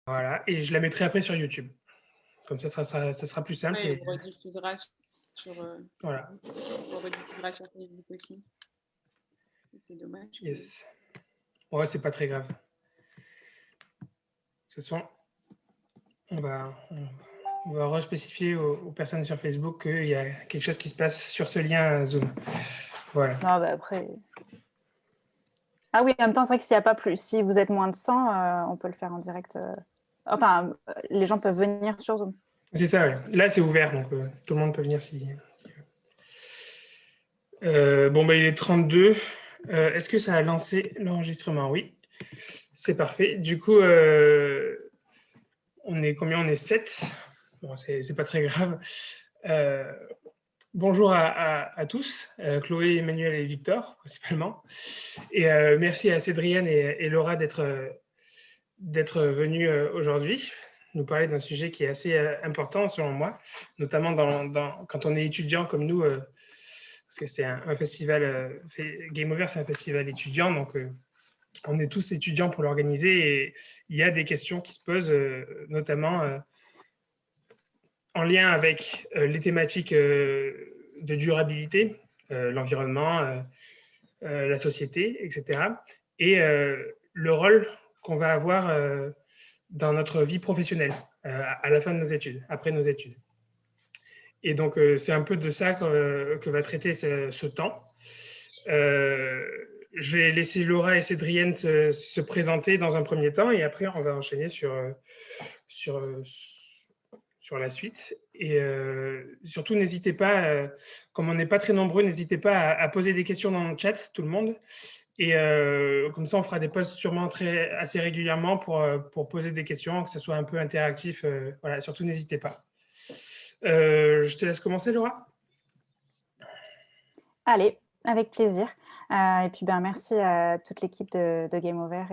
Voilà, et je la mettrai après sur YouTube. Comme ça sera plus simple. Ouais, Et sur, euh, voilà, on rediffusera sur Facebook aussi. C'est dommage que. yes. Ouais, c'est pas très grave. De toute façon, on va respécifier aux personnes sur Facebook qu'il y a quelque chose qui se passe sur ce lien Zoom. Voilà. Non, bah après. Ah oui, en même temps, c'est vrai que s'il n'y a pas plus, si vous êtes moins de 100, on peut le faire en direct. Enfin, les gens peuvent venir sur Zoom. C'est ça, ouais. Là, c'est ouvert, donc tout le monde peut venir si bon, bah, il est 32. Est-ce que ça a lancé l'enregistrement? Oui, c'est parfait. Du coup, on est combien? On est 7. Bon, c'est pas très grave. Bonjour à tous, Chloé, Emmanuel et Victor, principalement. Et merci à Cédriane et Laura d'être venus aujourd'hui nous parler d'un sujet qui est assez important selon moi, notamment quand on est étudiant comme nous, parce que c'est un festival, Game Over, c'est un festival étudiant, donc on est tous étudiants pour l'organiser et il y a des questions qui se posent, notamment en lien avec les thématiques de durabilité, l'environnement, la société, etc. Et le rôle qu'on va avoir dans notre vie professionnelle à la fin de nos études, après nos études. Et donc, c'est un peu de ça que va traiter ce temps. Je vais laisser Laura et Cédrienne se présenter dans un premier temps et après, on va enchaîner sur, sur la suite. Et surtout, n'hésitez pas, comme on n'est pas très nombreux, n'hésitez pas à poser des questions dans le chat, tout le monde. Et comme ça, on fera des posts sûrement assez régulièrement pour poser des questions, que ce soit un peu interactif. Voilà, surtout, n'hésitez pas. Je te laisse commencer, Laura. Allez, avec plaisir. Et puis, merci à toute l'équipe de Game Over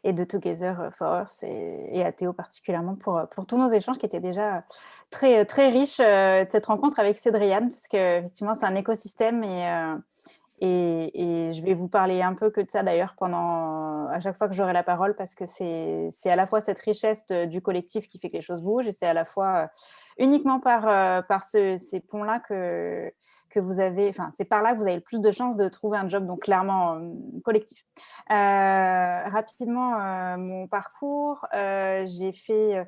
et de Together for Earth et à Théo particulièrement pour tous nos échanges qui étaient déjà très, très riches de cette rencontre avec Cédriane, parce qu'effectivement, c'est un écosystème et je vais vous parler un peu que de ça d'ailleurs à chaque fois que j'aurai la parole, parce que c'est à la fois cette richesse du collectif qui fait que les choses bougent, et c'est à la fois uniquement par ces ponts-là que vous avez, enfin, c'est par là que vous avez le plus de chances de trouver un job, donc clairement collectif. Rapidement, mon parcours, j'ai fait...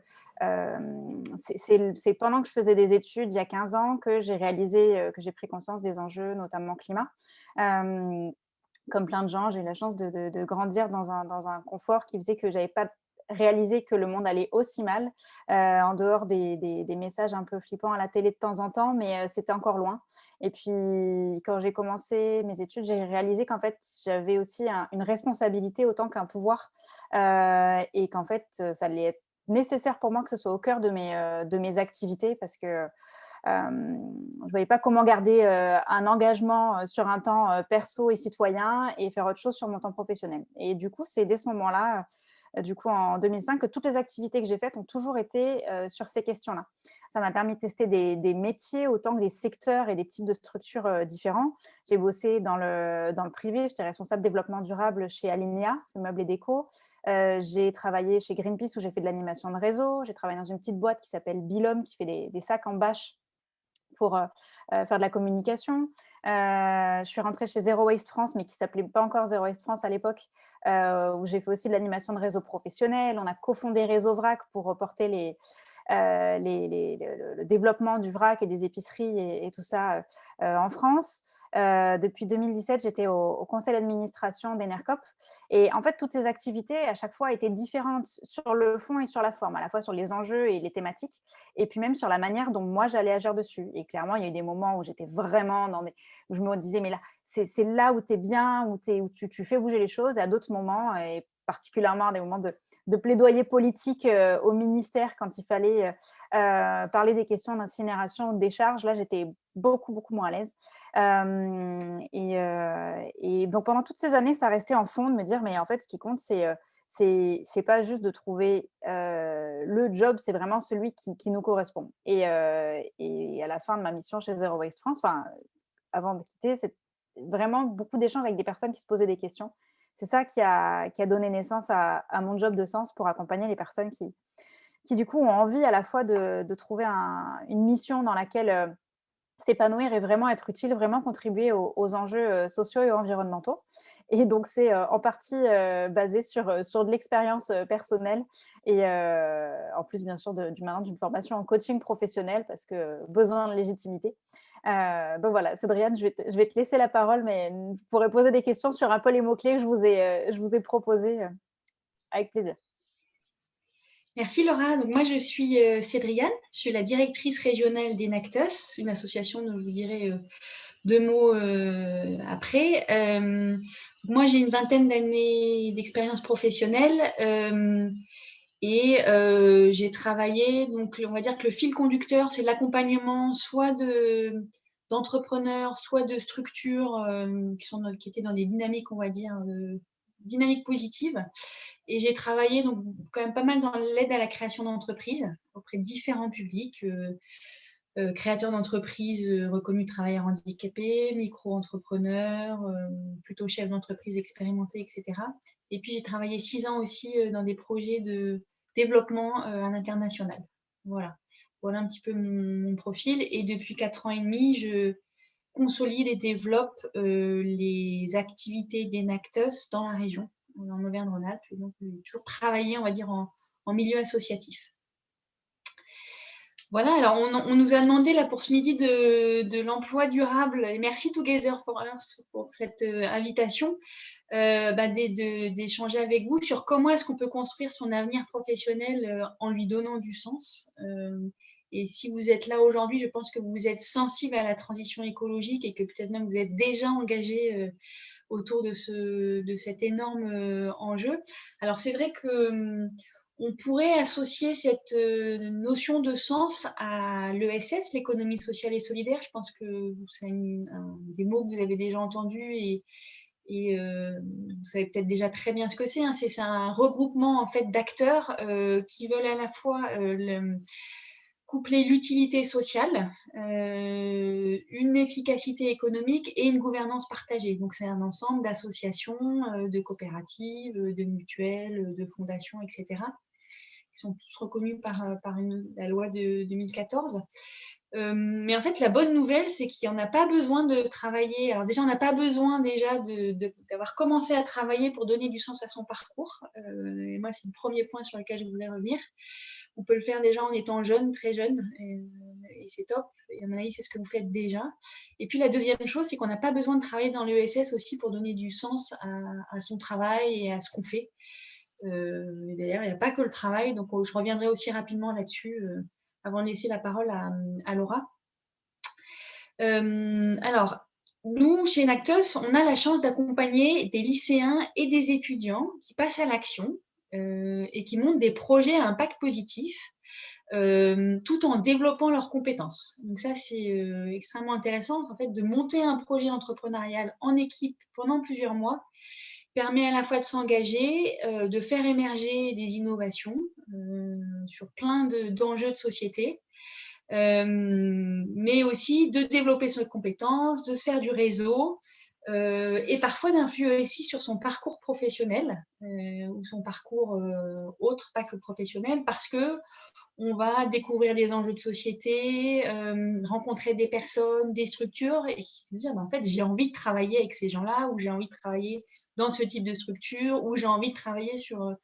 c'est pendant que je faisais des études il y a 15 ans que j'ai réalisé, que j'ai pris conscience des enjeux, notamment climat. Comme plein de gens, j'ai eu la chance de grandir dans un confort qui faisait que je n'avais pas réalisé que le monde allait aussi mal, en dehors des messages un peu flippants à la télé de temps en temps, mais c'était encore loin. Et puis, quand j'ai commencé mes études, j'ai réalisé qu'en fait, j'avais aussi une responsabilité autant qu'un pouvoir, et qu'en fait, ça allait être nécessaire pour moi que ce soit au cœur de mes activités, parce que je ne voyais pas comment garder un engagement sur un temps perso et citoyen et faire autre chose sur mon temps professionnel. Et du coup, c'est dès ce moment-là, du coup en 2005, que toutes les activités que j'ai faites ont toujours été sur ces questions-là. Ça m'a permis de tester des métiers autant que des secteurs et des types de structures différents. J'ai bossé dans le privé, j'étais responsable développement durable chez Alinea, le meuble et déco. J'ai travaillé chez Greenpeace où j'ai fait de l'animation de réseau. J'ai travaillé dans une petite boîte qui s'appelle Bilom qui fait des sacs en bâche pour faire de la communication. Je suis rentrée chez Zero Waste France, mais qui ne s'appelait pas encore Zero Waste France à l'époque, où j'ai fait aussi de l'animation de réseau professionnel. On a cofondé Réseau Vrac pour reporter le développement du vrac et des épiceries et tout ça en France. Depuis 2017, j'étais au conseil d'administration d'Enercop. Et en fait, toutes ces activités, à chaque fois, étaient différentes sur le fond et sur la forme, à la fois sur les enjeux et les thématiques, et puis même sur la manière dont moi, j'allais agir dessus. Et clairement, il y a eu des moments où j'étais vraiment où je me disais, mais là, c'est là où tu es bien, où tu fais bouger les choses, et à d'autres moments, et particulièrement à des moments de plaidoyer politique au ministère quand il fallait parler des questions d'incinération ou de décharge. Là, j'étais beaucoup, beaucoup moins à l'aise. Et donc, pendant toutes ces années, ça restait en fond de me dire, mais en fait, ce qui compte, c'est pas juste de trouver le job, c'est vraiment celui qui nous correspond. Et à la fin de ma mission chez Zero Waste France, avant de quitter, c'est vraiment beaucoup d'échanges avec des personnes qui se posaient des questions c'est ça qui a donné naissance à mon job de sens pour accompagner les personnes qui du coup, ont envie à la fois de trouver une mission dans laquelle s'épanouir et vraiment être utile, vraiment contribuer aux enjeux sociaux et environnementaux. Et donc, c'est en partie basé sur de l'expérience personnelle et en plus, bien sûr, maintenant d'une formation en coaching professionnel parce que besoin de légitimité. Donc voilà, Cédriane, je vais te laisser la parole, mais vous pourrez poser des questions sur un peu les mots-clés que je vous ai proposés avec plaisir. Merci Laura. Donc moi je suis Cédriane, je suis la directrice régionale d'Enactus, une association dont je vous dirai 2 mots après. Moi j'ai une vingtaine d'années d'expérience professionnelle et j'ai travaillé, donc on va dire que le fil conducteur c'est l'accompagnement soit d'entrepreneurs, soit de structures qui étaient dans des dynamiques, on va dire, dynamiques positives. Et j'ai travaillé donc quand même pas mal dans l'aide à la création d'entreprises auprès de différents publics, créateurs d'entreprises reconnus travailleurs handicapés, micro-entrepreneurs, plutôt chefs d'entreprise expérimentés, etc. Et puis j'ai travaillé 6 ans aussi dans des projets de développement à l'international. Voilà un petit peu mon profil. Et depuis 4 ans et demi, je consolide et développe les activités d'Enactus dans la région, en Auvergne-Rhône-Alpes. Et donc, j'ai toujours travaillé, on va dire, en milieu associatif. Voilà, alors on nous a demandé là pour ce midi de l'emploi durable, et merci Together for Earth pour cette invitation, d'échanger avec vous sur comment est-ce qu'on peut construire son avenir professionnel en lui donnant du sens. Et si vous êtes là aujourd'hui, je pense que vous êtes sensible à la transition écologique et que peut-être même vous êtes déjà engagé autour de cet énorme enjeu. Alors c'est vrai que on pourrait associer cette notion de sens à l'ESS, l'économie sociale et solidaire. Je pense que c'est des mots que vous avez déjà entendus et vous savez peut-être déjà très bien ce que c'est. Hein. C'est un regroupement en fait d'acteurs qui veulent à la fois coupler l'utilité sociale, une efficacité économique et une gouvernance partagée. Donc c'est un ensemble d'associations, de coopératives, de mutuelles, de fondations, etc. qui sont tous reconnus par la loi de 2014. Mais en fait, la bonne nouvelle, c'est qu'il n'y en a pas besoin de travailler. Alors déjà, on n'a pas besoin déjà d'avoir commencé à travailler pour donner du sens à son parcours. Et moi, c'est le premier point sur lequel je voudrais revenir. On peut le faire déjà en étant jeune, très jeune, et c'est top. Et à mon avis, c'est ce que vous faites déjà. Et puis la deuxième chose, c'est qu'on n'a pas besoin de travailler dans l'ESS aussi pour donner du sens à son travail et à ce qu'on fait. D'ailleurs, il n'y a pas que le travail, donc je reviendrai aussi rapidement là-dessus avant de laisser la parole à Laura. Alors, nous, chez Enactus, on a la chance d'accompagner des lycéens et des étudiants qui passent à l'action et qui montent des projets à impact positif tout en développant leurs compétences. Donc ça, c'est extrêmement intéressant, en fait, de monter un projet entrepreneurial en équipe pendant plusieurs mois permet à la fois de s'engager, de faire émerger des innovations sur plein d'enjeux de société, mais aussi de développer ses compétences, de se faire du réseau et parfois d'influer aussi sur son parcours professionnel ou son parcours autre, pas que professionnel, parce que on va découvrir des enjeux de société, rencontrer des personnes, des structures et dire en fait j'ai envie de travailler avec ces gens-là ou j'ai envie de travailler dans ce type de structure ou j'ai envie de travailler sur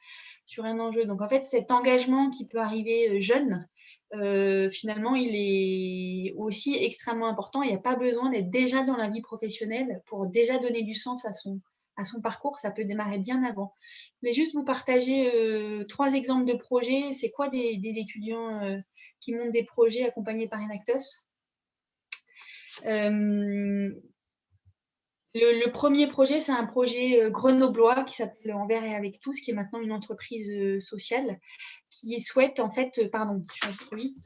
un enjeu. Donc en fait cet engagement qui peut arriver jeune, finalement il est aussi extrêmement important. Il n'y a pas besoin d'être déjà dans la vie professionnelle pour déjà donner du sens à son parcours, ça peut démarrer bien avant. Je voulais juste vous partager 3 exemples de projets. C'est quoi des étudiants qui montent des projets accompagnés par Enactus? Le premier projet, c'est un projet grenoblois qui s'appelle Envers et avec tous, qui est maintenant une entreprise sociale qui souhaite en fait,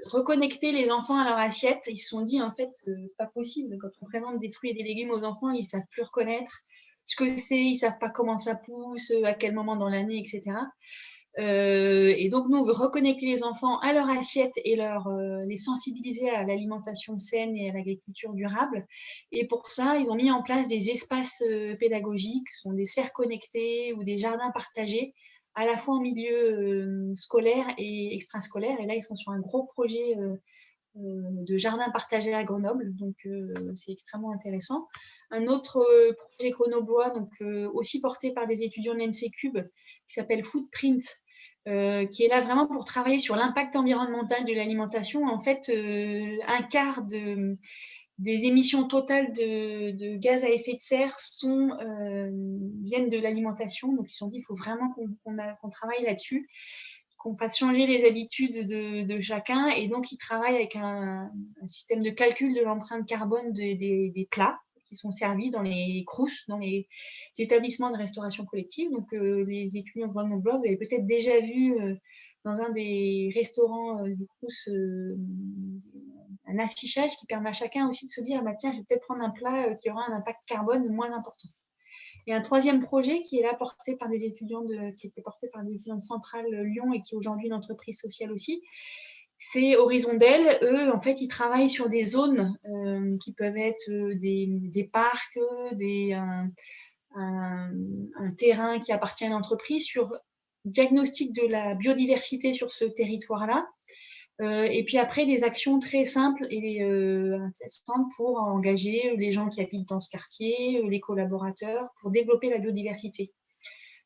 reconnecter les enfants à leur assiette. Ils se sont dit en fait, pas possible. Quand on présente des fruits et des légumes aux enfants, ils ne savent plus reconnaître ce que c'est, ils ne savent pas comment ça pousse, à quel moment dans l'année, etc. Et donc, nous, on veut reconnecter les enfants à leur assiette et les sensibiliser à l'alimentation saine et à l'agriculture durable. Et pour ça, ils ont mis en place des espaces pédagogiques, ce sont des serres connectées ou des jardins partagés, à la fois en milieu scolaire et extrascolaire. Et là, ils sont sur un gros projet de jardin partagé à Grenoble, donc c'est extrêmement intéressant. Un autre projet grenoblois, donc aussi porté par des étudiants de l'ENSECUB, qui s'appelle Footprint, qui est là vraiment pour travailler sur l'impact environnemental de l'alimentation. En fait, un quart des émissions totales de gaz à effet de serre viennent de l'alimentation. Donc, ils se sont dit qu'il faut vraiment qu'on travaille là-dessus, qu'on fasse changer les habitudes de chacun. Et donc, ils travaillent avec un système de calcul de l'empreinte carbone des plats qui sont servis dans les crous, dans les établissements de restauration collective. Donc, les étudiants de Grenoble, vous avez peut-être déjà vu dans un des restaurants du crous un affichage qui permet à chacun aussi de se dire bah, tiens, je vais peut-être prendre un plat qui aura un impact carbone moins important. Et un troisième projet qui est là porté par des étudiants qui était porté par des étudiants de Centrale Lyon et qui est aujourd'hui une entreprise sociale aussi, c'est Horizondel. Eux, en fait, ils travaillent sur des zones qui peuvent être des parcs, un terrain qui appartient à l'entreprise, sur diagnostic de la biodiversité sur ce territoire-là. Et puis après, des actions très simples et intéressantes pour engager les gens qui habitent dans ce quartier, les collaborateurs, pour développer la biodiversité.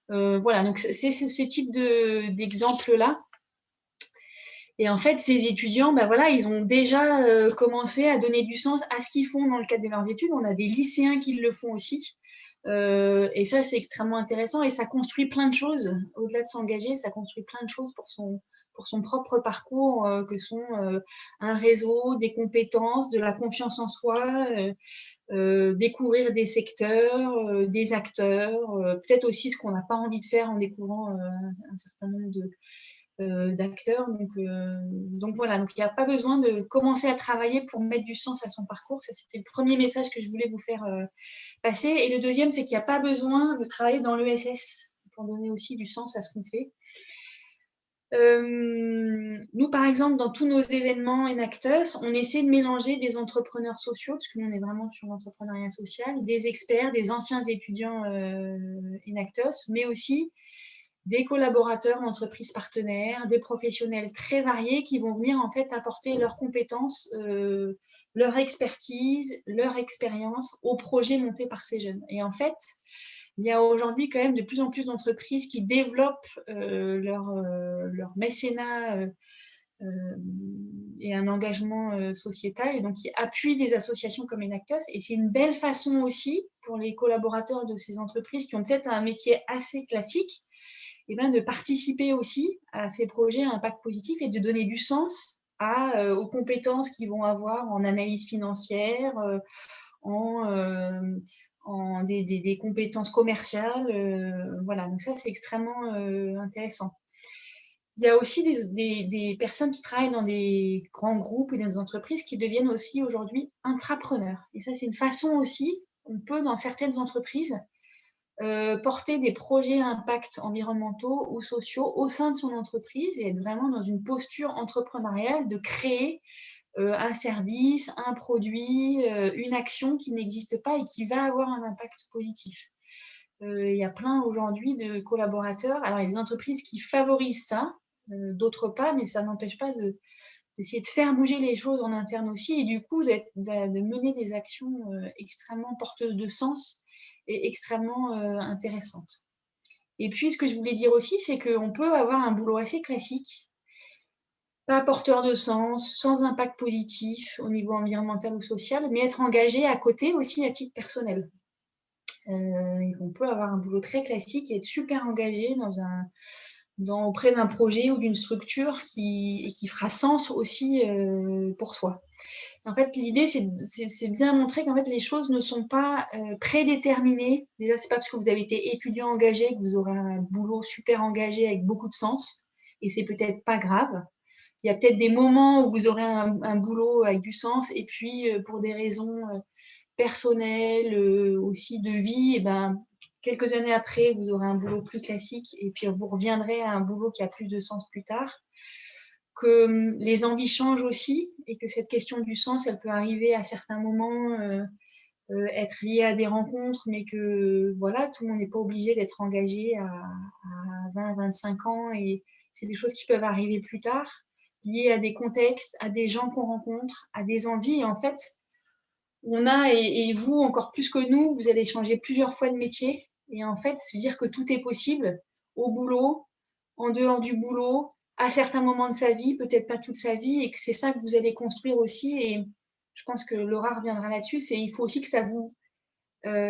Voilà, donc c'est ce type d'exemple-là. Et en fait, ces étudiants, ben voilà, ils ont déjà commencé à donner du sens à ce qu'ils font dans le cadre de leurs études. On a des lycéens qui le font aussi. Et ça, c'est extrêmement intéressant. Et ça construit plein de choses. Au-delà de s'engager, ça construit plein de choses pour son propre parcours, que sont un réseau, des compétences, de la confiance en soi, découvrir des secteurs, des acteurs, peut-être aussi ce qu'on n'a pas envie de faire en découvrant un certain nombre d'acteurs. Donc voilà, donc il n'y a pas besoin de commencer à travailler pour mettre du sens à son parcours. Ça, c'était le premier message que je voulais vous faire passer. Et le deuxième, c'est qu'il n'y a pas besoin de travailler dans l'ESS pour donner aussi du sens à ce qu'on fait. Nous, par exemple, dans tous nos événements Enactus, on essaie de mélanger des entrepreneurs sociaux, parce que nous, on est vraiment sur l'entrepreneuriat social, des experts, des anciens étudiants Enactus, mais aussi des collaborateurs d'entreprises partenaires, des professionnels très variés qui vont venir en fait apporter leurs compétences, leur expertise, leur expérience au projet monté par ces jeunes. Et en fait, il y a aujourd'hui quand même de plus en plus d'entreprises qui développent leur mécénat et un engagement sociétal, et donc qui appuient des associations comme Enactus. Et c'est une belle façon aussi pour les collaborateurs de ces entreprises qui ont peut-être un métier assez classique, et bien de participer aussi à ces projets à impact positif et de donner du sens aux compétences qu'ils vont avoir en analyse financière, en des compétences commerciales. Voilà, donc ça, c'est extrêmement intéressant. Il y a aussi des personnes qui travaillent dans des grands groupes et dans des entreprises qui deviennent aussi aujourd'hui intrapreneurs. Et ça, c'est une façon aussi, on peut dans certaines entreprises porter des projets à impact environnementaux ou sociaux au sein de son entreprise et être vraiment dans une posture entrepreneuriale de créer un service, un produit, une action qui n'existe pas et qui va avoir un impact positif. Il y a plein aujourd'hui de collaborateurs. Alors, il y a des entreprises qui favorisent ça, d'autres pas, mais ça n'empêche pas d'essayer de faire bouger les choses en interne aussi et du coup de mener des actions extrêmement porteuses de sens et extrêmement intéressantes. Et puis, ce que je voulais dire aussi, c'est qu'on peut avoir un boulot assez classique, pas porteur de sens, sans impact positif au niveau environnemental ou social, mais être engagé à côté aussi à titre personnel. Et on peut avoir un boulot très classique et être super engagé auprès d'un projet ou d'une structure qui fera sens aussi pour soi. En fait, l'idée, c'est bien montrer qu'en fait, les choses ne sont pas prédéterminées. Déjà, c'est pas parce que vous avez été étudiant engagé que vous aurez un boulot super engagé avec beaucoup de sens. Et c'est peut-être pas grave. Il y a peut-être des moments où vous aurez un boulot avec du sens. Et puis, pour des raisons personnelles, aussi de vie, quelques années après, vous aurez un boulot plus classique et puis vous reviendrez à un boulot qui a plus de sens plus tard. Que les envies changent aussi et que cette question du sens, elle peut arriver à certains moments, être liée à des rencontres, mais que voilà, tout le monde n'est pas obligé d'être engagé à 20, 25 ans et c'est des choses qui peuvent arriver plus tard, liées à des contextes, à des gens qu'on rencontre, à des envies. Et en fait, on a, et vous encore plus que nous, vous allez changer plusieurs fois de métier. Et en fait, se dire que tout est possible au boulot, en dehors du boulot, à certains moments de sa vie, peut-être pas toute sa vie, et que c'est ça que vous allez construire aussi. Et je pense que Laura reviendra là-dessus, c'est il faut aussi que ça vous,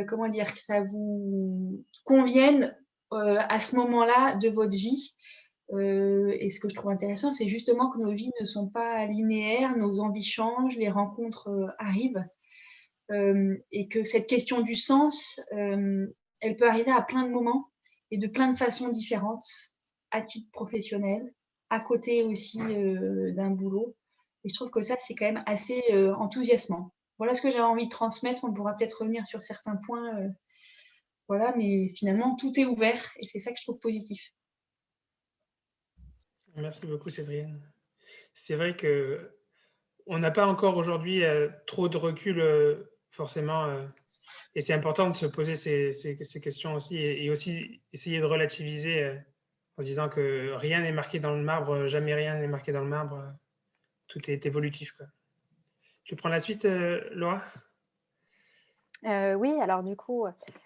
comment dire, que ça vous convienne à ce moment-là de votre vie. Et ce que je trouve intéressant, c'est justement que nos vies ne sont pas linéaires, nos envies changent, les rencontres arrivent. Et que cette question du sens, elle peut arriver à plein de moments et de plein de façons différentes, à titre professionnel, à côté aussi d'un boulot. Et je trouve que ça, c'est quand même assez enthousiasmant. Voilà ce que j'avais envie de transmettre. On pourra peut-être revenir sur certains points. Voilà, mais finalement, tout est ouvert et c'est ça que je trouve positif. Merci beaucoup, Cédrienne. C'est vrai que on n'a pas encore aujourd'hui trop de recul, forcément, et c'est important de se poser ces questions aussi, et aussi essayer de relativiser en disant que rien n'est marqué dans le marbre, jamais rien n'est marqué dans le marbre, tout est évolutif, quoi. Tu prends la suite, Laura? Oui, alors du coup,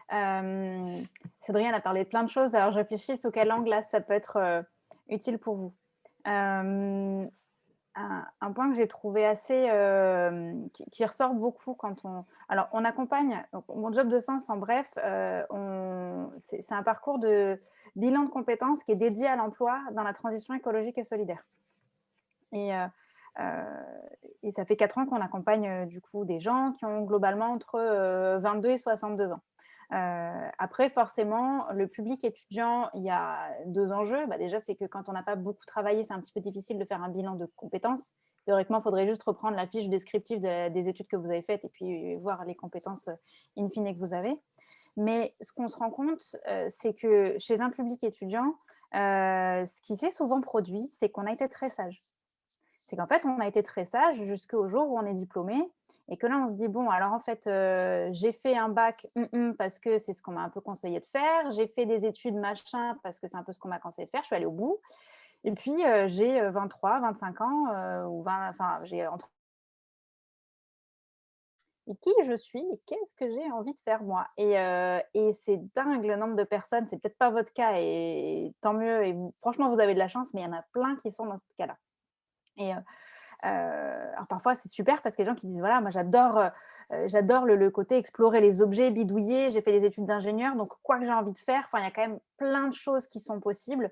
Cédrienne a parlé de plein de choses. Alors je réfléchis sous quel angle là ça peut être utile pour vous. Un point que j'ai trouvé assez, qui ressort beaucoup quand on... Alors, on accompagne, donc, mon job de sens, en bref, c'est un parcours de bilan de compétences qui est dédié à l'emploi dans la transition écologique et solidaire. Et ça fait 4 ans qu'on accompagne du coup des gens qui ont globalement entre 22 et 62 ans. Après, forcément, le public étudiant, il y a 2 enjeux. Déjà, c'est que quand on n'a pas beaucoup travaillé, c'est un petit peu difficile de faire un bilan de compétences. Théoriquement, il faudrait juste reprendre la fiche descriptive des études que vous avez faites et puis voir les compétences in fine que vous avez. Mais ce qu'on se rend compte, c'est que chez un public étudiant, ce qui s'est souvent produit, c'est qu'on a été très sage. C'est qu'en fait, on a été très sage jusqu'au jour où on est diplômé et que là, on se dit, bon, alors en fait, j'ai fait un bac parce que c'est ce qu'on m'a un peu conseillé de faire, j'ai fait des études machin parce que c'est un peu ce qu'on m'a conseillé de faire, je suis allée au bout. Et puis, j'ai 23, 25 ans ou 20, enfin, j'ai entre... Et qui je suis et qu'est-ce que j'ai envie de faire moi. Et c'est dingue le nombre de personnes, c'est peut-être pas votre cas et tant mieux, et franchement, vous avez de la chance, mais il y en a plein qui sont dans ce cas-là. Et alors parfois, c'est super parce qu'il y a des gens qui disent, voilà, moi j'adore le côté explorer les objets, bidouiller, j'ai fait des études d'ingénieur, donc quoi que j'ai envie de faire, il y a quand même plein de choses qui sont possibles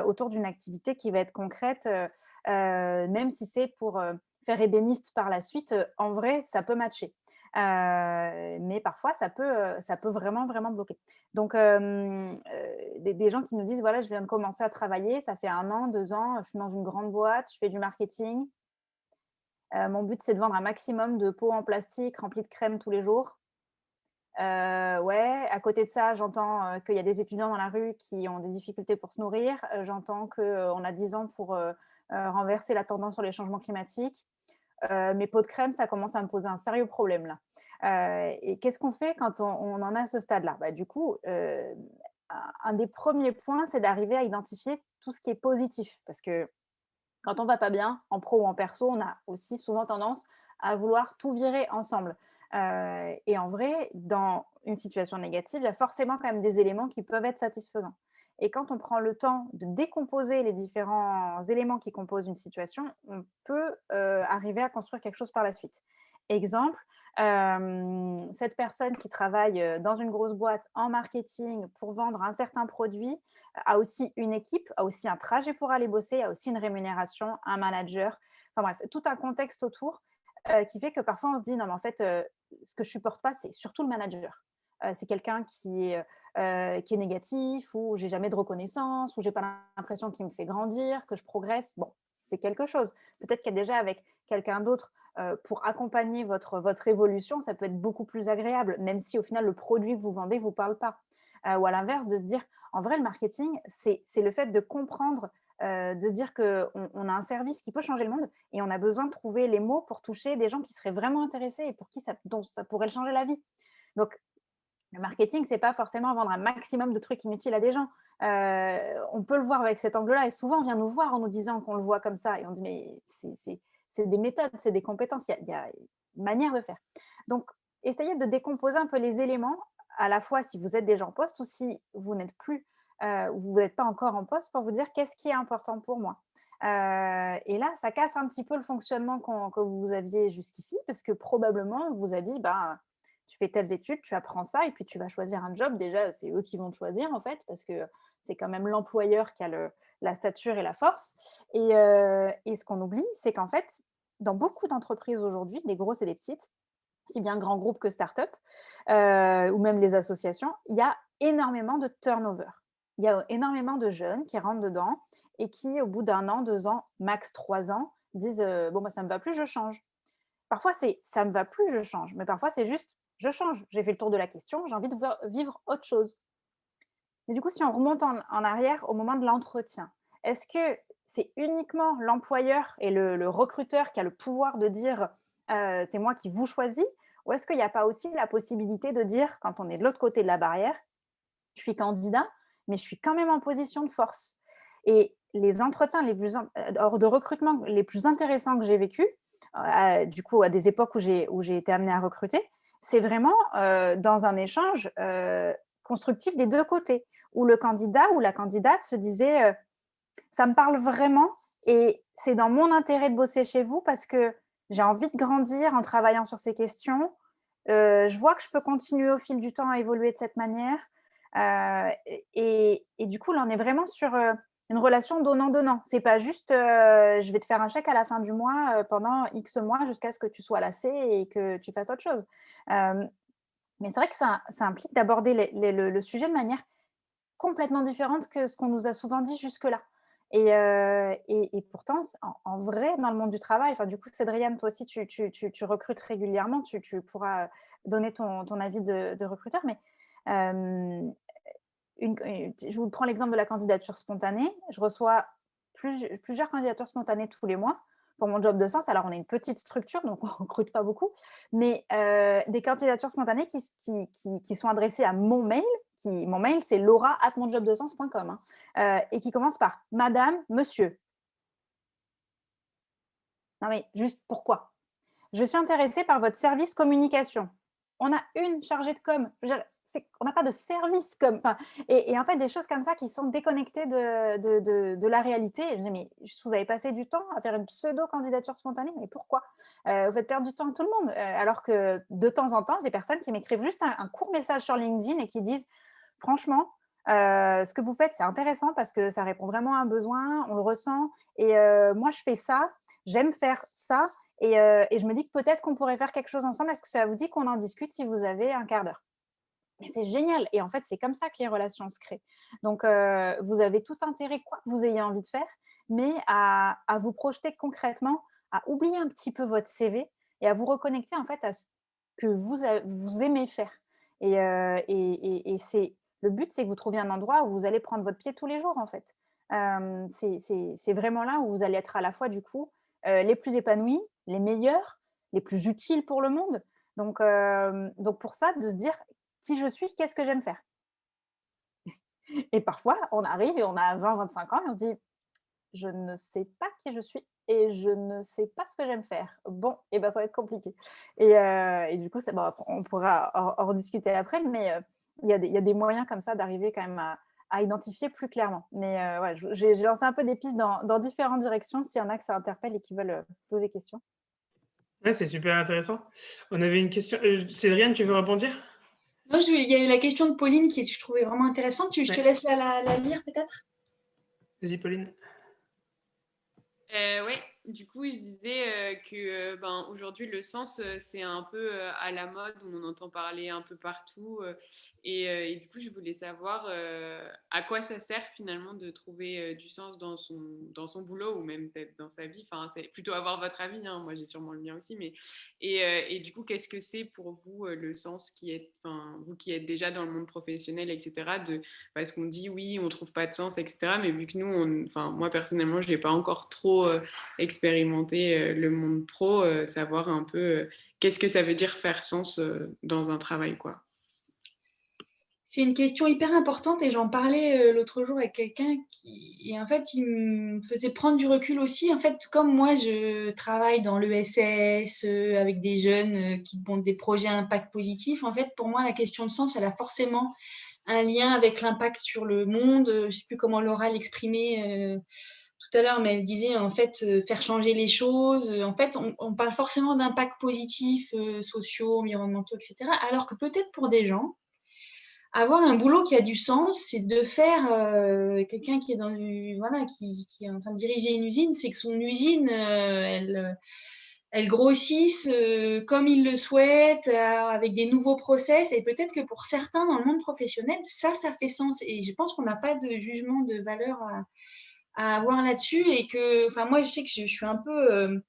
autour d'une activité qui va être concrète, même si c'est pour faire ébéniste par la suite, en vrai, ça peut matcher. Mais parfois, ça peut vraiment, vraiment bloquer. Donc, des gens qui nous disent, voilà, je viens de commencer à travailler, ça fait 1 an, 2 ans, je suis dans une grande boîte, je fais du marketing. Mon but, c'est de vendre un maximum de pots en plastique remplis de crème tous les jours. Ouais, à côté de ça, j'entends qu'il y a des étudiants dans la rue qui ont des difficultés pour se nourrir. J'entends qu'on a 10 ans pour renverser la tendance sur les changements climatiques. Mes pots de crème, ça commence à me poser un sérieux problème là. Et qu'est-ce qu'on fait quand on en est à ce stade-là? Du coup, un des premiers points, c'est d'arriver à identifier tout ce qui est positif. Parce que quand on ne va pas bien, en pro ou en perso, on a aussi souvent tendance à vouloir tout virer ensemble. Et en vrai, dans une situation négative, il y a forcément quand même des éléments qui peuvent être satisfaisants. Et quand on prend le temps de décomposer les différents éléments qui composent une situation, on peut arriver à construire quelque chose par la suite. Exemple, cette personne qui travaille dans une grosse boîte en marketing pour vendre un certain produit a aussi une équipe, a aussi un trajet pour aller bosser, a aussi une rémunération, un manager, enfin bref, tout un contexte autour qui fait que parfois on se dit non mais en fait ce que je supporte pas c'est surtout le manager. C'est quelqu'un qui est négatif, ou j'ai jamais de reconnaissance, ou j'ai pas l'impression qu'il me fait grandir, que je progresse. Bon, c'est quelque chose. Peut-être qu'il y a déjà avec quelqu'un d'autre pour accompagner votre évolution, ça peut être beaucoup plus agréable, même si au final le produit que vous vendez ne vous parle pas. ou à l'inverse, de se dire, en vrai, le marketing, c'est le fait de comprendre, de se dire qu'on a un service qui peut changer le monde et on a besoin de trouver les mots pour toucher des gens qui seraient vraiment intéressés et pour qui dont ça pourrait changer la vie. Donc, le marketing, c'est pas forcément vendre un maximum de trucs inutiles à des gens. On peut le voir avec cet angle-là et souvent on vient nous voir en nous disant qu'on le voit comme ça et on dit mais c'est des méthodes, c'est des compétences, il y a une manière de faire. Donc, essayez de décomposer un peu les éléments, à la fois si vous êtes déjà en poste ou si vous n'êtes plus, ou vous n'êtes pas encore en poste, pour vous dire qu'est-ce qui est important pour moi. Et là, ça casse un petit peu le fonctionnement que vous aviez jusqu'ici, parce que probablement on vous a dit, tu fais telles études, tu apprends ça, et puis tu vas choisir un job. Déjà, c'est eux qui vont te choisir, en fait, parce que c'est quand même l'employeur qui a la stature et la force. Et ce qu'on oublie, c'est qu'en fait, dans beaucoup d'entreprises aujourd'hui, des grosses et des petites, aussi bien grands groupes que start-up, ou même les associations, il y a énormément de turnover. Il y a énormément de jeunes qui rentrent dedans et qui, au bout d'1 an, 2 ans, max 3 ans, disent bon, ça ne me va plus, je change. Parfois, c'est ça ne me va plus, je change. Mais parfois, c'est juste je change. J'ai fait le tour de la question, j'ai envie de vivre autre chose. Mais du coup, si on remonte en arrière au moment de l'entretien, est-ce que c'est uniquement l'employeur et le recruteur qui a le pouvoir de dire c'est moi qui vous choisis, ou est-ce qu'il n'y a pas aussi la possibilité de dire, quand on est de l'autre côté de la barrière, je suis candidat, mais je suis quand même en position de force. Et les entretiens de recrutement les plus intéressants que j'ai vécus, du coup, à des époques où j'ai été amenée à recruter, c'est vraiment dans un échange constructif des deux côtés, où le candidat ou la candidate se disait ça me parle vraiment et c'est dans mon intérêt de bosser chez vous parce que j'ai envie de grandir en travaillant sur ces questions. Je vois que je peux continuer au fil du temps à évoluer de cette manière. Et du coup, là, on est vraiment sur une relation donnant-donnant. C'est pas juste je vais te faire un chèque à la fin du mois pendant X mois jusqu'à ce que tu sois lassé et que tu fasses autre chose. Mais c'est vrai que ça implique d'aborder le sujet de manière complètement différente que ce qu'on nous a souvent dit jusque-là. Et pourtant, en vrai, dans le monde du travail, enfin, du coup, Cédriane, toi aussi, tu recrutes régulièrement, tu pourras donner ton avis de recruteur, mais je vous prends l'exemple de la candidature spontanée. Je reçois plusieurs candidatures spontanées tous les mois pour mon job de sens. Alors, on est une petite structure, donc on ne recrute pas beaucoup, mais des candidatures spontanées qui sont adressées à mon mail. Mon mail, c'est laura@monjobdesens.com et qui commence par « Madame, Monsieur ». Non mais juste pourquoi ? Je suis intéressée par votre service communication. On a une chargée de com. On n'a pas de service com. Enfin, et en fait, des choses comme ça qui sont déconnectées de la réalité. Je me dis, mais vous avez passé du temps à faire une pseudo-candidature spontanée, mais pourquoi vous faites perdre du temps à tout le monde. Alors que de temps en temps, des personnes qui m'écrivent juste un court message sur LinkedIn et qui disent, franchement, ce que vous faites, c'est intéressant parce que ça répond vraiment à un besoin, on le ressent. Et moi, je fais ça, j'aime faire ça. Et je me dis que peut-être qu'on pourrait faire quelque chose ensemble. Est-ce que ça vous dit qu'on en discute si vous avez un quart d'heure ? Mais c'est génial. Et en fait, c'est comme ça que les relations se créent. Donc, vous avez tout intérêt, quoi que vous ayez envie de faire, mais à vous projeter concrètement, à oublier un petit peu votre CV et à vous reconnecter en fait à ce que vous aimez faire. Et le but, c'est que vous trouviez un endroit où vous allez prendre votre pied tous les jours, en fait. C'est vraiment là où vous allez être à la fois, du coup, les plus épanouis, les meilleurs, les plus utiles pour le monde. Donc pour ça, de se dire qui je suis, qu'est-ce que j'aime faire. Et parfois, on arrive et on a 20-25 ans et on se dit je ne sais pas qui je suis et je ne sais pas ce que j'aime faire. Bon, et ben, ça va être compliqué. Et du coup, on pourra en rediscuter après, mais il y a des moyens comme ça d'arriver quand même à identifier plus clairement. Mais ouais, j'ai lancé un peu des pistes dans différentes directions, s'il y en a que ça interpelle et qui veulent poser des questions. Ouais, c'est super intéressant. On avait une question. Cédriane, tu veux répondre ? Non, il y a eu la question de Pauline qui je trouvais vraiment intéressante. Je te laisse la lire peut-être. Vas-y, Pauline. Oui, Du coup, je disais que aujourd'hui, le sens, c'est un peu à la mode, on en entend parler un peu partout. Et du coup, je voulais savoir à quoi ça sert finalement de trouver du sens dans son boulot ou même peut-être dans sa vie. Enfin, c'est plutôt avoir votre avis, hein. Moi, j'ai sûrement le mien aussi. Et du coup, qu'est-ce que c'est pour vous le sens qui est, enfin, vous qui êtes déjà dans le monde professionnel, etc., parce qu'on dit oui, on trouve pas de sens, etc. Mais vu que nous, enfin, moi personnellement, je n'ai pas encore trop expérimenter le monde pro, savoir un peu qu'est-ce que ça veut dire faire sens dans un travail, quoi. C'est une question hyper importante et j'en parlais l'autre jour avec quelqu'un et en fait, il me faisait prendre du recul aussi. En fait, comme moi, je travaille dans l'ESS avec des jeunes qui ont des projets à impact positif, en fait, pour moi, la question de sens, elle a forcément un lien avec l'impact sur le monde. Je ne sais plus comment Laura l'exprimait tout à l'heure, mais elle disait en fait faire changer les choses. En fait, on parle forcément d'impact positif, sociaux, environnementaux, etc. Alors que peut-être pour des gens, avoir un boulot qui a du sens, c'est de faire quelqu'un qui est qui est en train de diriger une usine, c'est que son usine, elle grossisse comme il le souhaite, avec des nouveaux process. Et peut-être que pour certains dans le monde professionnel, ça fait sens. Et je pense qu'on n'a pas de jugement de valeur à avoir là-dessus. Et que, enfin, moi, je sais que je suis un peu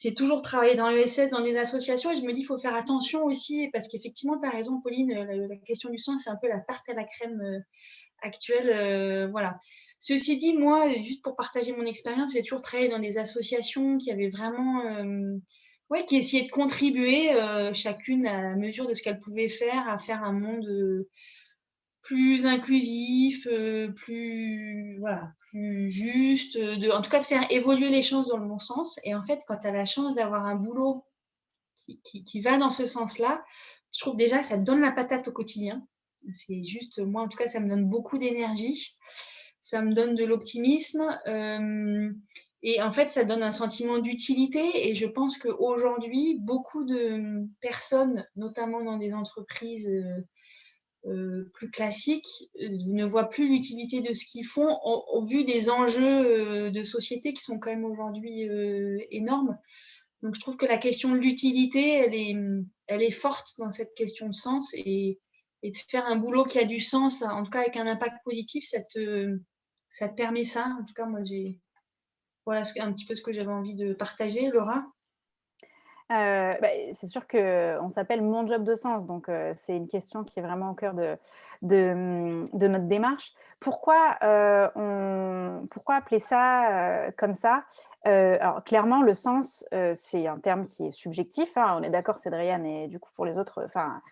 j'ai toujours travaillé dans l'ESS, dans des associations, et je me dis qu'il faut faire attention aussi, parce qu'effectivement, tu as raison, Pauline, la question du sens, c'est un peu la tarte à la crème actuelle. Voilà. Ceci dit, moi, juste pour partager mon expérience, j'ai toujours travaillé dans des associations qui avaient vraiment, qui essayaient de contribuer, chacune à la mesure de ce qu'elle pouvait faire, à faire un monde plus inclusif, plus juste, en tout cas de faire évoluer les choses dans le bon sens. Et en fait, quand tu as la chance d'avoir un boulot qui va dans ce sens-là, je trouve déjà ça te donne la patate au quotidien. C'est juste, moi en tout cas, ça me donne beaucoup d'énergie, ça me donne de l'optimisme. Et en fait, ça donne un sentiment d'utilité. Et je pense qu'aujourd'hui, beaucoup de personnes, notamment dans des entreprises plus classiques, ne voient plus l'utilité de ce qu'ils font au vu des enjeux de société qui sont quand même aujourd'hui énormes. Donc je trouve que la question de l'utilité, elle est forte dans cette question de sens et de faire un boulot qui a du sens, en tout cas avec un impact positif, ça te permet ça. En tout cas, moi, voilà un petit peu ce que j'avais envie de partager. Laura? C'est sûr qu'on s'appelle Mon job de sens, donc c'est une question qui est vraiment au cœur de notre démarche. Pourquoi appeler ça comme ça? Alors clairement, le sens, c'est un terme qui est subjectif, hein, on est d'accord, Cédriane, et du coup pour les autres,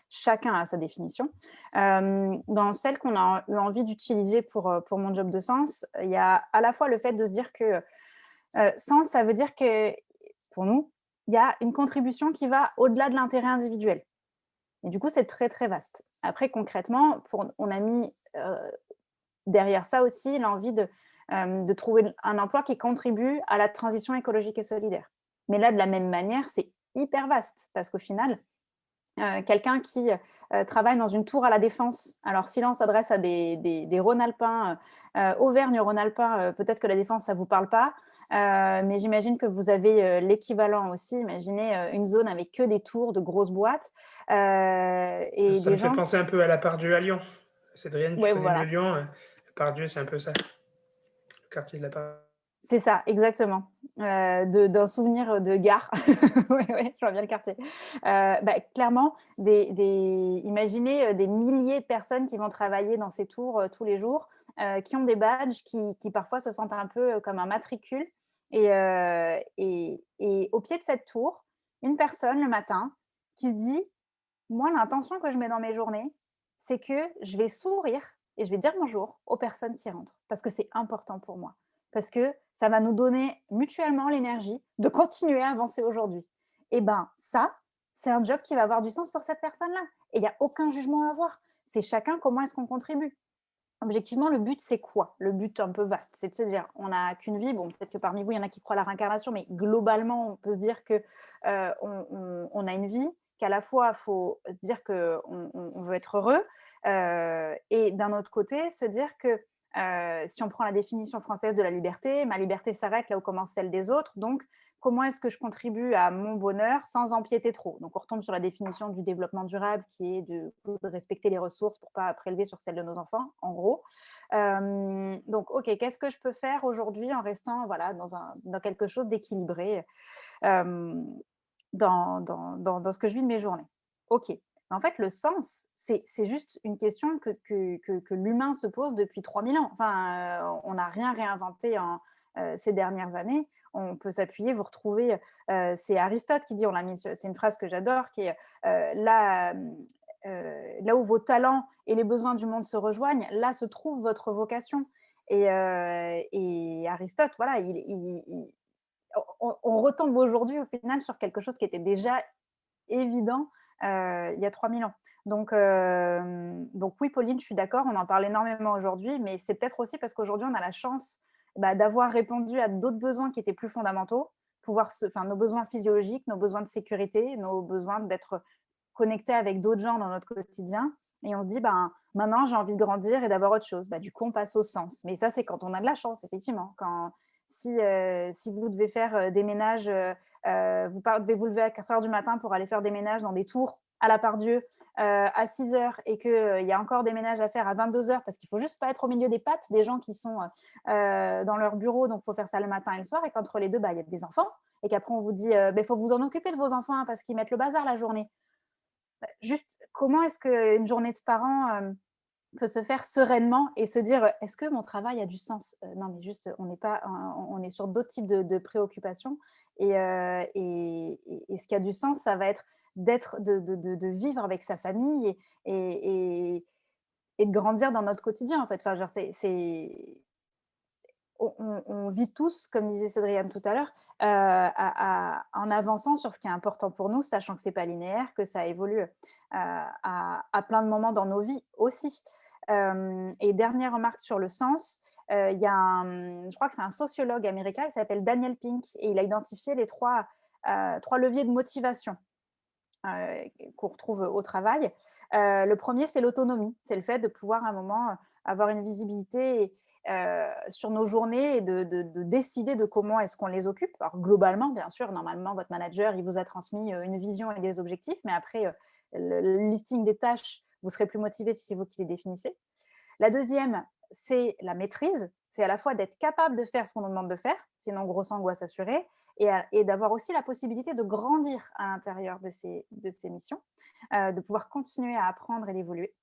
chacun a sa définition. Dans celle qu'on a eu envie d'utiliser pour Mon job de sens, il y a à la fois le fait de se dire que sens, ça veut dire que, pour nous, il y a une contribution qui va au-delà de l'intérêt individuel. Et du coup, c'est très, très vaste. Après, concrètement, on a mis derrière ça aussi l'envie de trouver un emploi qui contribue à la transition écologique et solidaire. Mais là, de la même manière, c'est hyper vaste parce qu'au final, quelqu'un qui travaille dans une tour à la Défense, alors si l'on s'adresse à des Rhône-Alpins, Auvergne-Rhône-Alpin, peut-être que la Défense, ça ne vous parle pas, mais j'imagine que vous avez l'équivalent aussi. Imaginez une zone avec que des tours de grosses boîtes. Et ça me fait penser un peu à la Part-Dieu à Lyon. Cédriane, tu connais mieux Lyon. La Part-Dieu, c'est un peu ça, le quartier de la Part-Dieu. C'est ça, exactement. D'un souvenir de gare. Oui, je vois bien le quartier. Clairement, imaginez des milliers de personnes qui vont travailler dans ces tours tous les jours, qui ont des badges, qui parfois se sentent un peu comme un matricule. Et au pied de cette tour, une personne le matin qui se dit, moi, l'intention que je mets dans mes journées, c'est que je vais sourire et je vais dire bonjour aux personnes qui rentrent, parce que c'est important pour moi. Parce que ça va nous donner mutuellement l'énergie de continuer à avancer aujourd'hui. Et ça, c'est un job qui va avoir du sens pour cette personne-là. Et il n'y a aucun jugement à avoir. C'est chacun comment est-ce qu'on contribue. Objectivement, le but, c'est quoi? Le but un peu vaste, c'est de se dire, on n'a qu'une vie. Bon, peut-être que parmi vous, il y en a qui croient à la réincarnation, mais globalement, on peut se dire qu'on a une vie, qu'à la fois, il faut se dire qu'on veut être heureux, et d'un autre côté, se dire que Si on prend la définition française de la liberté, ma liberté s'arrête là où commence celle des autres. Donc, comment est-ce que je contribue à mon bonheur sans empiéter trop? Donc, on retombe sur la définition du développement durable qui est de respecter les ressources pour ne pas prélever sur celles de nos enfants, en gros. Donc, OK, qu'est-ce que je peux faire aujourd'hui en restant voilà, dans quelque chose d'équilibré dans ce que je vis de mes journées? OK. En fait, le sens, c'est juste une question que l'humain se pose depuis 3000 ans. Enfin, on n'a rien réinventé ces dernières années. On peut s'appuyer, vous retrouvez, c'est Aristote qui dit, on l'a mis, c'est une phrase que j'adore, qui est là où vos talents et les besoins du monde se rejoignent, là se trouve votre vocation. Et Aristote, voilà, on retombe aujourd'hui au final sur quelque chose qui était déjà évident il y a 3000 ans. Donc oui, Pauline, je suis d'accord, on en parle énormément aujourd'hui, mais c'est peut-être aussi parce qu'aujourd'hui, on a la chance d'avoir répondu à d'autres besoins qui étaient plus fondamentaux, nos besoins physiologiques, nos besoins de sécurité, nos besoins d'être connectés avec d'autres gens dans notre quotidien. Et on se dit, maintenant, j'ai envie de grandir et d'avoir autre chose. Du coup, on passe au sens. Mais ça, c'est quand on a de la chance, effectivement. Si vous devez faire des ménages, vous devez vous lever à 4 heures du matin pour aller faire des ménages dans des tours à la Part-Dieu à 6 heures et qu'il y a encore des ménages à faire à 22 heures parce qu'il ne faut juste pas être au milieu des pattes des gens qui sont dans leur bureau, donc il faut faire ça le matin et le soir, et qu'entre les deux, il y a des enfants, et qu'après on vous dit il faut vous en occuper de vos enfants hein, parce qu'ils mettent le bazar la journée. Juste, comment est-ce qu'une journée de parents peut se faire sereinement et se dire est-ce que mon travail a du sens? Non, mais juste, on est sur d'autres types de préoccupations. Et ce qui a du sens, ça va être de vivre avec sa famille et de grandir dans notre quotidien, en fait. Enfin, genre, on vit tous, comme disait Cédriane tout à l'heure, en avançant sur ce qui est important pour nous, sachant que ce n'est pas linéaire, que ça évolue à plein de moments dans nos vies aussi. Et dernière remarque sur le sens, il y a je crois que c'est un sociologue américain qui s'appelle Daniel Pink, et il a identifié les trois leviers de motivation qu'on retrouve au travail. Le premier, c'est l'autonomie. C'est le fait de pouvoir à un moment avoir une visibilité sur nos journées et de décider de comment est-ce qu'on les occupe. Alors globalement, bien sûr, normalement, votre manager, il vous a transmis une vision et des objectifs, mais après, le listing des tâches, vous serez plus motivé si c'est vous qui les définissez. La deuxième, c'est la maîtrise. C'est à la fois d'être capable de faire ce qu'on nous demande de faire, sinon grosse angoisse assurée, et d'avoir aussi la possibilité de grandir à l'intérieur de ces missions, de pouvoir continuer à apprendre et d'évoluer.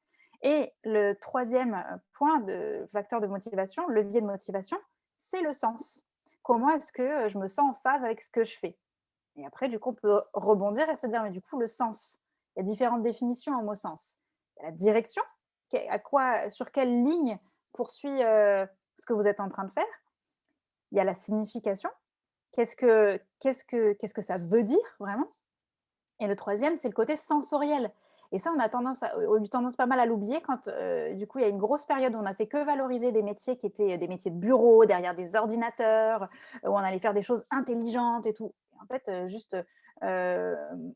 Et le troisième point de facteur de motivation, levier de motivation, c'est le sens. Comment est-ce que je me sens en phase avec ce que je fais? Et après, du coup, on peut rebondir et se dire, mais du coup, le sens, il y a différentes définitions en mot sens. Il y a la direction, sur quelle ligne poursuit ce que vous êtes en train de faire. Il y a la signification, qu'est-ce que ça veut dire vraiment. Et le troisième, c'est le côté sensoriel. Et ça, on a tendance pas mal à l'oublier quand, du coup, il y a une grosse période où on n'a fait que valoriser des métiers qui étaient des métiers de bureau, derrière des ordinateurs, où on allait faire des choses intelligentes et tout. Et en fait,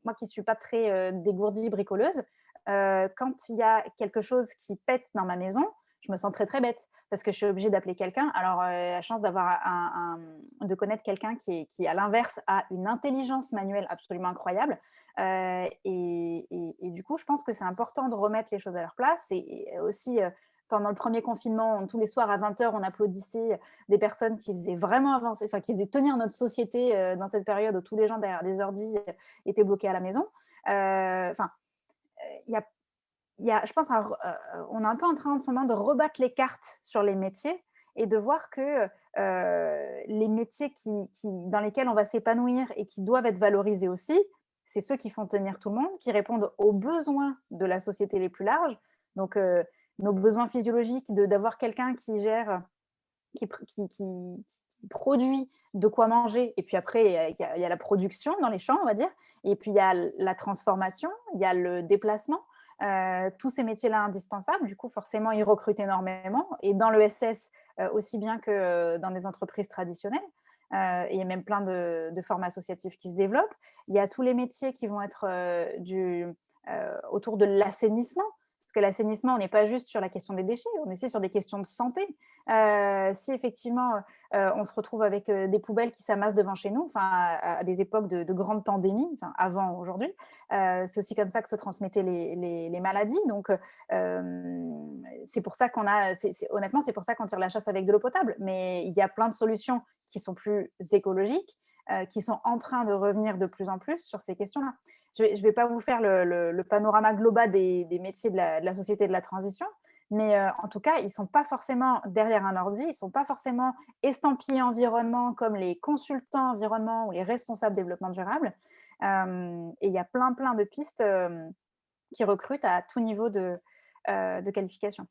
moi qui ne suis pas très dégourdie bricoleuse, quand il y a quelque chose qui pète dans ma maison, je me sens très, très bête parce que je suis obligée d'appeler quelqu'un. Alors, la chance de connaître quelqu'un qui, à l'inverse, a une intelligence manuelle absolument incroyable. Et du coup, je pense que c'est important de remettre les choses à leur place. Et aussi, pendant le premier confinement, tous les soirs à 20h, on applaudissait des personnes qui faisaient vraiment avancer, enfin, qui faisaient tenir notre société dans cette période où tous les gens derrière des ordis étaient bloqués à la maison. Je pense on est un peu en train en ce moment de rebattre les cartes sur les métiers et de voir que les métiers dans lesquels on va s'épanouir et qui doivent être valorisés aussi, c'est ceux qui font tenir tout le monde, qui répondent aux besoins de la société les plus larges. Donc, nos besoins physiologiques, d'avoir quelqu'un qui gère, qui produit de quoi manger. Et puis après, il y a la production dans les champs, on va dire. Et puis, il y a la transformation, il y a le déplacement. Tous ces métiers-là indispensables, du coup, forcément, ils recrutent énormément. Et dans l'ESS, aussi bien que dans les entreprises traditionnelles. Et il y a même plein de formes associatives qui se développent. Il y a tous les métiers qui vont être autour de l'assainissement. Parce que l'assainissement, on n'est pas juste sur la question des déchets, on est aussi sur des questions de santé. Si effectivement, on se retrouve avec des poubelles qui s'amassent devant chez nous, à des époques de grandes pandémies, avant aujourd'hui, c'est aussi comme ça que se transmettaient les maladies. Donc, c'est pour ça honnêtement, c'est pour ça qu'on tire la chasse avec de l'eau potable. Mais il y a plein de solutions qui sont plus écologiques, qui sont en train de revenir de plus en plus sur ces questions-là. Je ne vais pas vous faire le panorama global des métiers de la société de la transition, mais en tout cas, ils ne sont pas forcément derrière un ordi, ils ne sont pas forcément estampillés environnement comme les consultants environnement ou les responsables développement durable. Et il y a plein de pistes qui recrutent à tout niveau de qualification.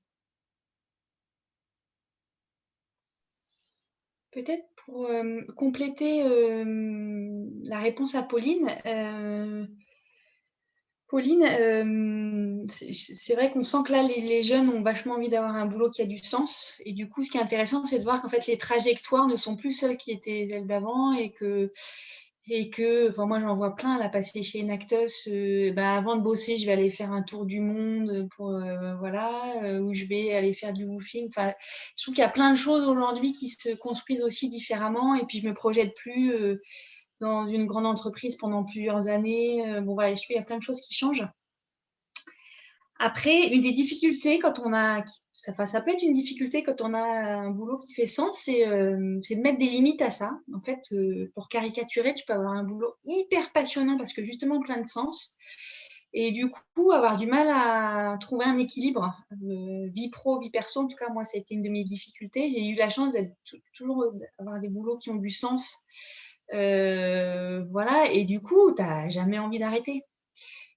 Peut-être pour compléter la réponse à Pauline, c'est vrai qu'on sent que là, les jeunes ont vachement envie d'avoir un boulot qui a du sens. Et du coup, ce qui est intéressant, c'est de voir qu'en fait, les trajectoires ne sont plus celles qui étaient celles d'avant et que moi, j'en vois plein là passer chez Enactus. Avant de bosser, je vais aller faire un tour du monde pour ou je vais aller faire du woofing. Enfin, je trouve qu'il y a plein de choses aujourd'hui qui se construisent aussi différemment. Et puis, je me projette plus dans une grande entreprise pendant plusieurs années. Je trouve qu'il y a plein de choses qui changent. Après, une des difficultés quand on a, ça peut être une difficulté quand on a un boulot qui fait sens, c'est de mettre des limites à ça. En fait, pour caricaturer, tu peux avoir un boulot hyper passionnant parce que justement plein de sens. Et du coup, avoir du mal à trouver un équilibre, vie pro, vie perso. En tout cas, moi, ça a été une de mes difficultés. J'ai eu la chance d'être toujours avoir des boulots qui ont du sens. Et du coup, tu n'as jamais envie d'arrêter.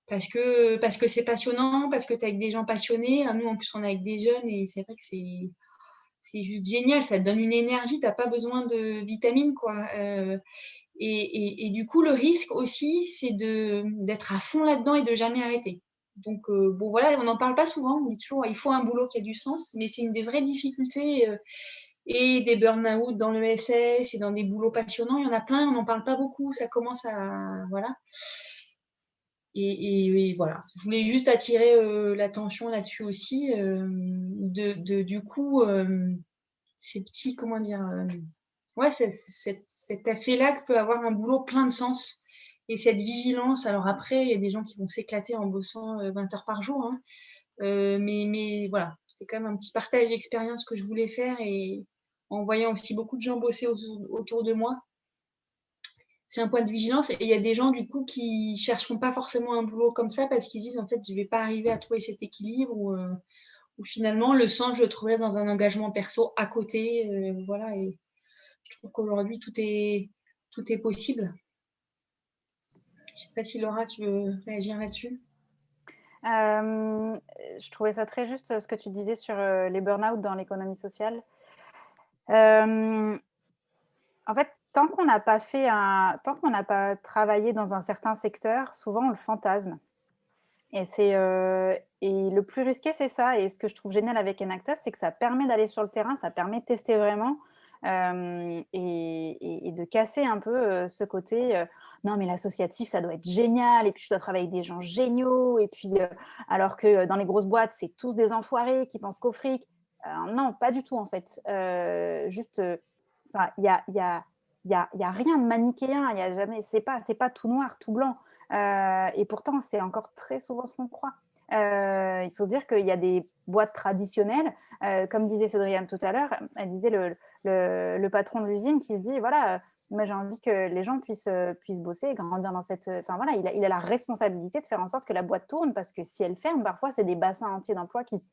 Parce que c'est passionnant, parce que tu es avec des gens passionnés. Nous, en plus, on est avec des jeunes et c'est vrai que c'est juste génial. Ça te donne une énergie, tu n'as pas besoin de vitamines, quoi. Et du coup, le risque aussi, c'est d'être à fond là-dedans et de jamais arrêter. Donc, on n'en parle pas souvent. On dit toujours il faut un boulot qui a du sens, mais c'est une des vraies difficultés. Et des burn-out dans le SS et dans des boulots passionnants, il y en a plein, on n'en parle pas beaucoup. Ça commence à. Voilà. Et voilà, je voulais juste attirer l'attention là-dessus aussi, du coup, ces petits, comment dire, cet effet-là que peut avoir un boulot plein de sens et cette vigilance. Alors après, il y a des gens qui vont s'éclater en bossant 20 heures par jour, hein, mais voilà, c'était quand même un petit partage d'expérience que je voulais faire et en voyant aussi beaucoup de gens bosser autour de moi. C'est un point de vigilance. Et il y a des gens, du coup, qui ne chercheront pas forcément un boulot comme ça parce qu'ils disent, en fait, je ne vais pas arriver à trouver cet équilibre ou finalement, le sens, je le trouverai dans un engagement perso à côté. Et je trouve qu'aujourd'hui, tout est possible. Je ne sais pas si Laura, tu veux réagir là-dessus. Je trouvais ça très juste ce que tu disais sur les burn-out dans l'économie sociale. En fait, tant qu'on n'a pas travaillé dans un certain secteur, souvent on le fantasme. Et le plus risqué, c'est ça. Et ce que je trouve génial avec Enactus, c'est que ça permet d'aller sur le terrain, ça permet de tester vraiment et de casser un peu ce côté non, mais l'associatif, ça doit être génial. Et puis, je dois travailler avec des gens géniaux. Et puis, alors que dans les grosses boîtes, c'est tous des enfoirés qui pensent qu'au fric. Non, pas du tout, en fait. Il y a rien de manichéen. C'est pas tout noir, tout blanc. Et pourtant, c'est encore très souvent ce qu'on croit. Il faut se dire qu'il y a des boîtes traditionnelles, comme disait Cédriane tout à l'heure, elle disait le patron de l'usine qui se dit, voilà, moi j'ai envie que les gens puissent bosser, grandir dans cette... Enfin voilà, il a la responsabilité de faire en sorte que la boîte tourne, parce que si elle ferme, parfois c'est des bassins entiers d'emplois qui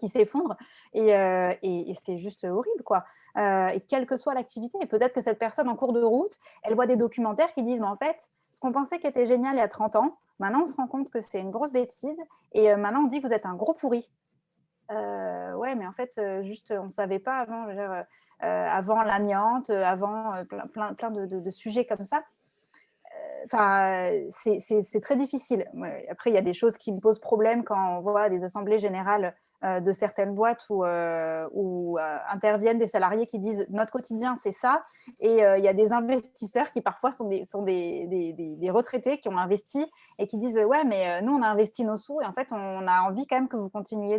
s'effondrent et c'est juste horrible, quoi. Et quelle que soit l'activité, et peut-être que cette personne en cours de route, elle voit des documentaires qui disent, mais en fait, ce qu'on pensait qui était génial il y a 30 ans, maintenant on se rend compte que c'est une grosse bêtise et maintenant on dit que vous êtes un gros pourri. Ouais, mais en fait, juste on ne savait pas avant, avant l'amiante, avant plein de sujets comme ça. C'est très difficile. Après, il y a des choses qui me posent problème quand on voit des assemblées générales de certaines boîtes où interviennent des salariés qui disent notre quotidien c'est ça, et il y a des investisseurs qui parfois sont des retraités qui ont investi et qui disent ouais mais nous on a investi nos sous et en fait on a envie quand même que vous continuiez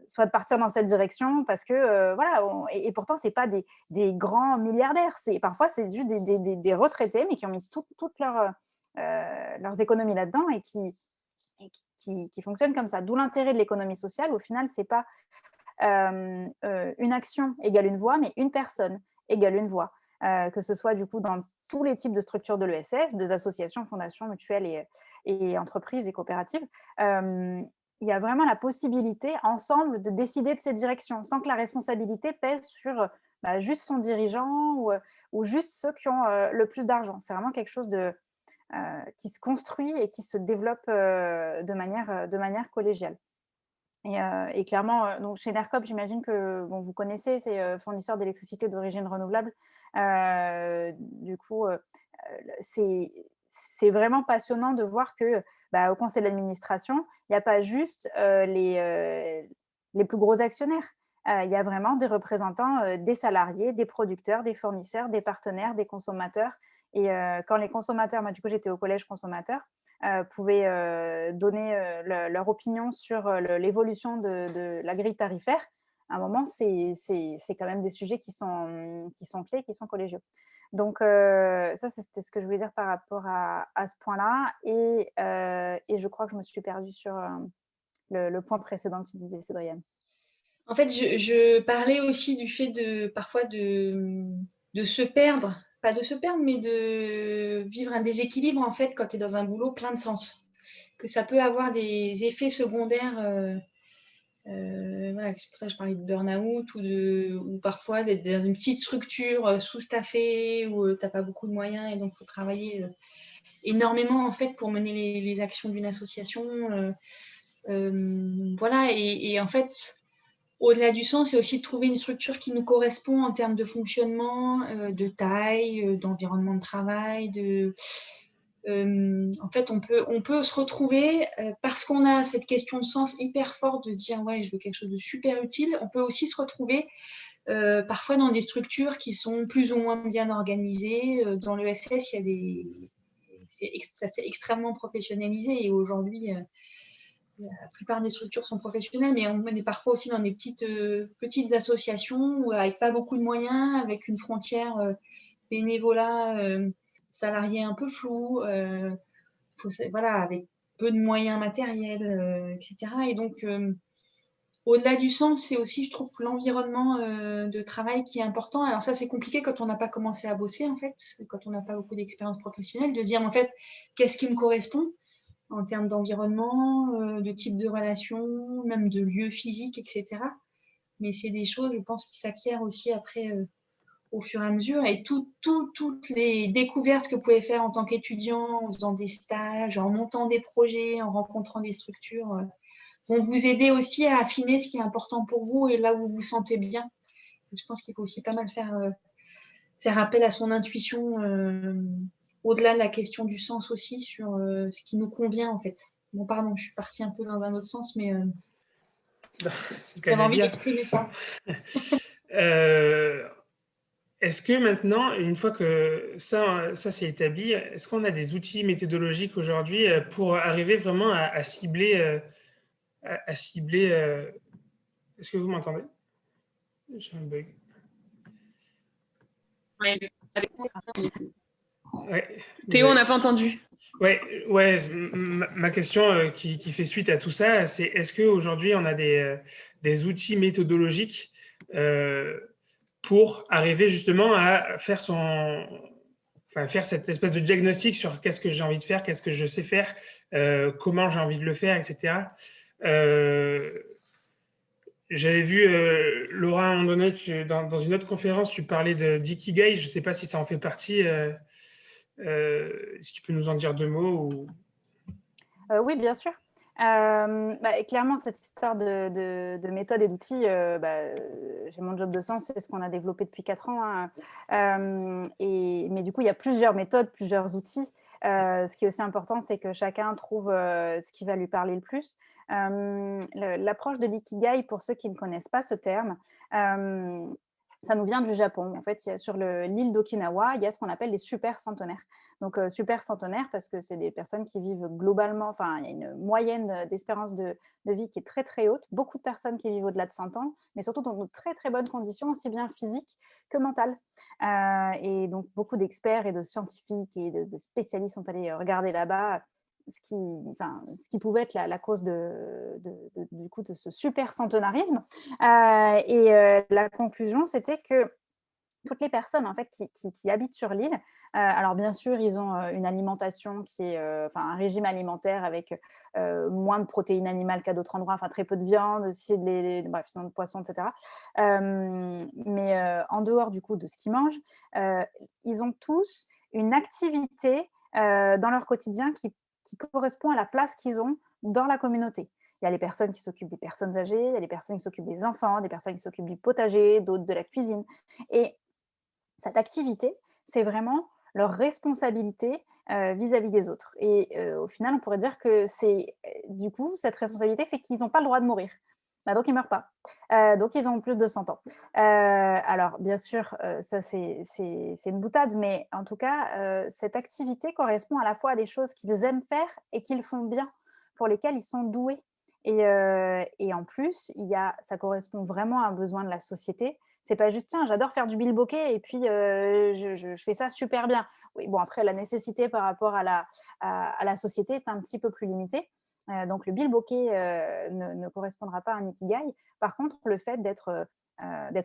soit de partir dans cette direction parce que voilà, et pourtant c'est pas des grands milliardaires, parfois c'est juste des retraités mais qui ont mis toutes leurs économies là-dedans et qui fonctionnent comme ça. D'où l'intérêt de l'économie sociale. Au final, c'est pas une action égale une voix, mais une personne égale une voix. Que ce soit du coup dans tous les types de structures de l'ESS, des associations, fondations, mutuelles et entreprises et coopératives. Il y a vraiment la possibilité ensemble de décider de ces directions sans que la responsabilité pèse sur juste son dirigeant ou juste ceux qui ont le plus d'argent. C'est vraiment quelque chose qui se construit et qui se développe de manière collégiale. Et clairement, donc chez NERCOP, j'imagine que vous connaissez, c'est fournisseur d'électricité d'origine renouvelable. Du coup, c'est vraiment passionnant de voir que au conseil d'administration, il n'y a pas juste les plus gros actionnaires. Il y a vraiment des représentants des salariés, des producteurs, des fournisseurs, des partenaires, des consommateurs. Et quand les consommateurs, moi du coup j'étais au collège consommateur, pouvaient donner leur opinion sur l'évolution de la grille tarifaire, à un moment, c'est quand même des sujets qui sont clés, qui sont collégiaux. Donc, ça, c'était ce que je voulais dire par rapport à ce point-là. Et je crois que je me suis perdue sur le point précédent que tu disais, Cédriane. En fait, je parlais aussi du fait parfois de se perdre, pas de se perdre, mais de vivre un déséquilibre en fait quand tu es dans un boulot plein de sens. Que ça peut avoir des effets secondaires. Voilà, c'est pour ça que je parlais de burn-out ou parfois d'être dans une petite structure sous-staffée où tu n'as pas beaucoup de moyens et donc il faut travailler énormément en fait pour mener les actions d'une association. Voilà, et en fait, au-delà du sens, c'est aussi de trouver une structure qui nous correspond en termes de fonctionnement, de taille, d'environnement de travail, en fait, on peut se retrouver parce qu'on a cette question de sens hyper forte de dire ouais, je veux quelque chose de super utile. On peut aussi se retrouver parfois dans des structures qui sont plus ou moins bien organisées. Dans l'ESS, ça s'est extrêmement professionnalisé et aujourd'hui, la plupart des structures sont professionnelles, mais on est parfois aussi dans des petites associations avec pas beaucoup de moyens, avec une frontière bénévolat salarié un peu flou, voilà, avec peu de moyens matériels, etc. Et donc, au-delà du sens, c'est aussi, je trouve, l'environnement de travail qui est important. Alors ça, c'est compliqué quand on n'a pas commencé à bosser, en fait, quand on n'a pas beaucoup d'expérience professionnelle, de se dire, en fait, qu'est-ce qui me correspond en termes d'environnement, de type de relation, même de lieu physique, etc. Mais c'est des choses, je pense, qui s'acquièrent aussi après au fur et à mesure. Et toutes les découvertes que vous pouvez faire en tant qu'étudiant, en faisant des stages, en montant des projets, en rencontrant des structures, vont vous aider aussi à affiner ce qui est important pour vous et là où vous vous sentez bien. Je pense qu'il faut aussi pas mal faire appel à son intuition au-delà de la question du sens aussi sur ce qui nous convient en fait. Bon, pardon, je suis partie un peu dans un autre sens, mais j'avais envie d'exprimer ça. Est-ce que maintenant, une fois que ça c'est établi, est-ce qu'on a des outils méthodologiques aujourd'hui pour arriver vraiment à cibler Est-ce que vous m'entendez? J'ai un bug. Ouais. Théo, on n'a pas entendu. Ouais, ma question qui fait suite à tout ça, c'est est-ce qu'aujourd'hui on a des outils méthodologiques pour arriver justement à faire faire cette espèce de diagnostic sur qu'est-ce que j'ai envie de faire, qu'est-ce que je sais faire, comment j'ai envie de le faire, etc. J'avais vu, Laura, à un moment donné, dans une autre conférence, tu parlais d'ikigai. Je ne sais pas si ça en fait partie. Si tu peux nous en dire deux mots. Oui, bien sûr. Clairement, cette histoire de méthode et d'outils, j'ai mon job de sens, c'est ce qu'on a développé depuis 4 ans. Hein. Mais du coup, il y a plusieurs méthodes, plusieurs outils. Ce qui est aussi important, c'est que chacun trouve ce qui va lui parler le plus. L'approche de l'ikigai, pour ceux qui ne connaissent pas ce terme, ça nous vient du Japon. En fait, sur l'île d'Okinawa, il y a ce qu'on appelle les super centenaires. Donc, super centenaires parce que c'est des personnes qui vivent globalement, enfin, il y a une moyenne d'espérance de vie qui est très, très haute. Beaucoup de personnes qui vivent au-delà de 100 ans, mais surtout dans de très, très bonnes conditions, aussi bien physiques que mentales. Et donc, beaucoup d'experts et de scientifiques et de spécialistes sont allés regarder là-bas ce qui pouvait être la cause du coup, de ce super centenarisme. La conclusion, c'était que toutes les personnes en fait, qui habitent sur l'île, alors bien sûr, ils ont une alimentation qui est, un régime alimentaire avec moins de protéines animales qu'à d'autres endroits, enfin très peu de viande, aussi bref, de poisson, etc. Mais en dehors du coup de ce qu'ils mangent, ils ont tous une activité dans leur quotidien qui correspond à la place qu'ils ont dans la communauté. Il y a les personnes qui s'occupent des personnes âgées, il y a les personnes qui s'occupent des enfants, des personnes qui s'occupent du potager, d'autres de la cuisine. Et cette activité, c'est vraiment leur responsabilité vis-à-vis des autres. Et au final, on pourrait dire que du coup, cette responsabilité fait qu'ils n'ont pas le droit de mourir. Donc, ils ne meurent pas. Donc, ils ont plus de 100 ans. Alors, bien sûr, ça, c'est une boutade, mais en tout cas, cette activité correspond à la fois à des choses qu'ils aiment faire et qu'ils font bien, pour lesquelles ils sont doués. Et en plus, ça correspond vraiment à un besoin de la société. C'est pas juste, tiens, j'adore faire du bilboquet et puis je fais ça super bien. Oui, bon, après, la nécessité par rapport à la société est un petit peu plus limitée. Donc, le bilboquet ne correspondra pas à un ikigai. Par contre, le fait d'être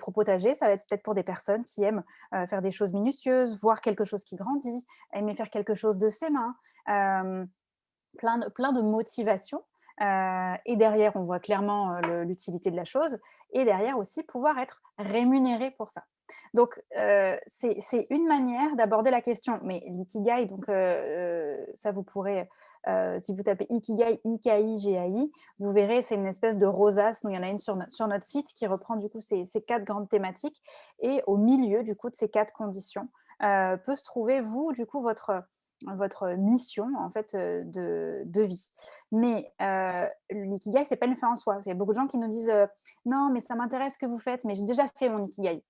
au potager, ça va être peut-être pour des personnes qui aiment faire des choses minutieuses, voir quelque chose qui grandit, aimer faire quelque chose de ses mains, plein de motivations. Et derrière, on voit clairement l'utilité de la chose. Et derrière aussi, pouvoir être rémunéré pour ça. Donc, c'est une manière d'aborder la question. Mais l'ikigai, donc ça, vous pourrez, si vous tapez ikigai, IKI-GAI, vous verrez, c'est une espèce de rosace. Nous, il y en a une sur notre site qui reprend du coup ces 4 grandes thématiques. Et au milieu du coup de ces 4 conditions, peut se trouver, vous, du coup, votre mission en fait de vie. Mais l'ikigai, c'est pas une fin en soi. Il y a beaucoup de gens qui nous disent non, mais ça m'intéresse ce que vous faites, mais j'ai déjà fait mon ikigai.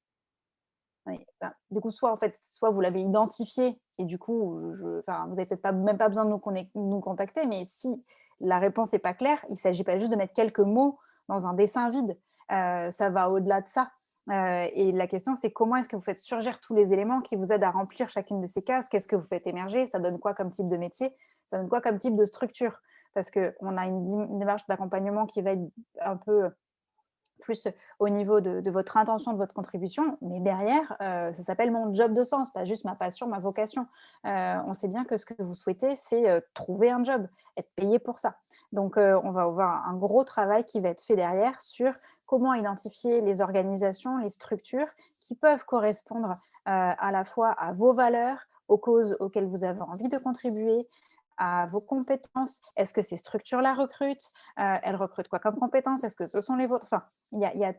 Oui, du coup, soit vous l'avez identifié et du coup, vous n'avez peut-être même pas besoin de nous contacter, mais si la réponse n'est pas claire, il ne s'agit pas juste de mettre quelques mots dans un dessin vide. Ça va au-delà de ça. Et la question, c'est comment est-ce que vous faites surgir tous les éléments qui vous aident à remplir chacune de ces cases? Qu'est-ce que vous faites émerger? Ça donne quoi comme type de métier? Ça donne quoi comme type de structure? Parce qu'on a une démarche d'accompagnement qui va être un peu plus au niveau de votre intention, de votre contribution, mais derrière, ça s'appelle mon job de sens, pas juste ma passion, ma vocation. On sait bien que ce que vous souhaitez, c'est trouver un job, être payé pour ça. Donc, on va avoir un gros travail qui va être fait derrière sur comment identifier les organisations, les structures qui peuvent correspondre à la fois à vos valeurs, aux causes auxquelles vous avez envie de contribuer, à vos compétences. Est-ce que ces structures-là recrutent? Elles recrutent quoi comme compétences? Est-ce que ce sont les vôtres? Enfin, il y a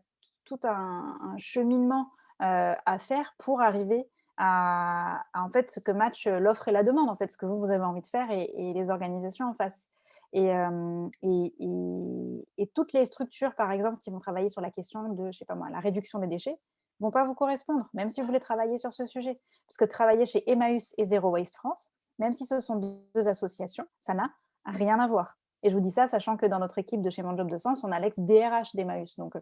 tout un cheminement à faire pour arriver à en fait, ce que match l'offre et la demande, en fait, ce que vous avez envie de faire et les organisations en face. Et toutes les structures, par exemple, qui vont travailler sur la question de, je sais pas moi, la réduction des déchets, ne vont pas vous correspondre, même si vous voulez travailler sur ce sujet. Parce que travailler chez Emmaüs et Zero Waste France, même si ce sont 2 associations, ça n'a rien à voir. Et je vous dis ça, sachant que dans notre équipe de chez Mon Job de Sens, on a l'ex-DRH d'Emmaüs. Donc,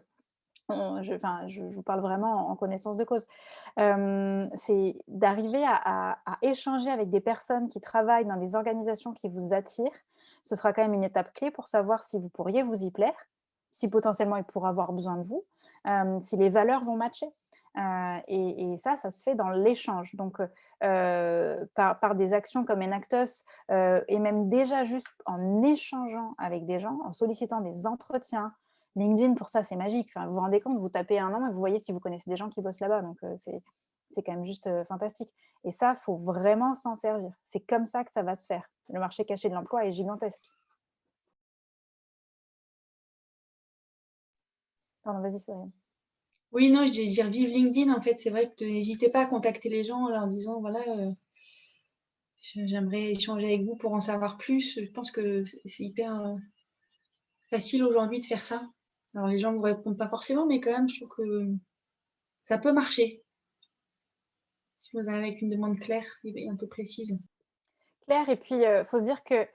je vous parle vraiment en connaissance de cause. C'est d'arriver à échanger avec des personnes qui travaillent dans des organisations qui vous attirent. Ce sera quand même une étape clé pour savoir si vous pourriez vous y plaire, si potentiellement ils pourraient avoir besoin de vous, si les valeurs vont matcher. Et ça se fait dans l'échange. Donc, par des actions comme Enactus, et même déjà juste en échangeant avec des gens, en sollicitant des entretiens. LinkedIn, pour ça, c'est magique. Enfin, vous vous rendez compte, vous tapez un nom et vous voyez si vous connaissez des gens qui bossent là-bas. Donc, c'est quand même juste fantastique. Et ça, il faut vraiment s'en servir. C'est comme ça que ça va se faire. Le marché caché de l'emploi est gigantesque. Pardon, vas-y, Cyril. Oui, non, je vais dire vive LinkedIn, en fait. C'est vrai que n'hésitez pas à contacter les gens en leur disant, voilà, j'aimerais échanger avec vous pour en savoir plus. Je pense que c'est hyper facile aujourd'hui de faire ça. Alors les gens ne vous répondent pas forcément, mais quand même, je trouve que ça peut marcher. Si vous arrivez avec une demande claire et un peu précise. Claire, et puis il faut se dire que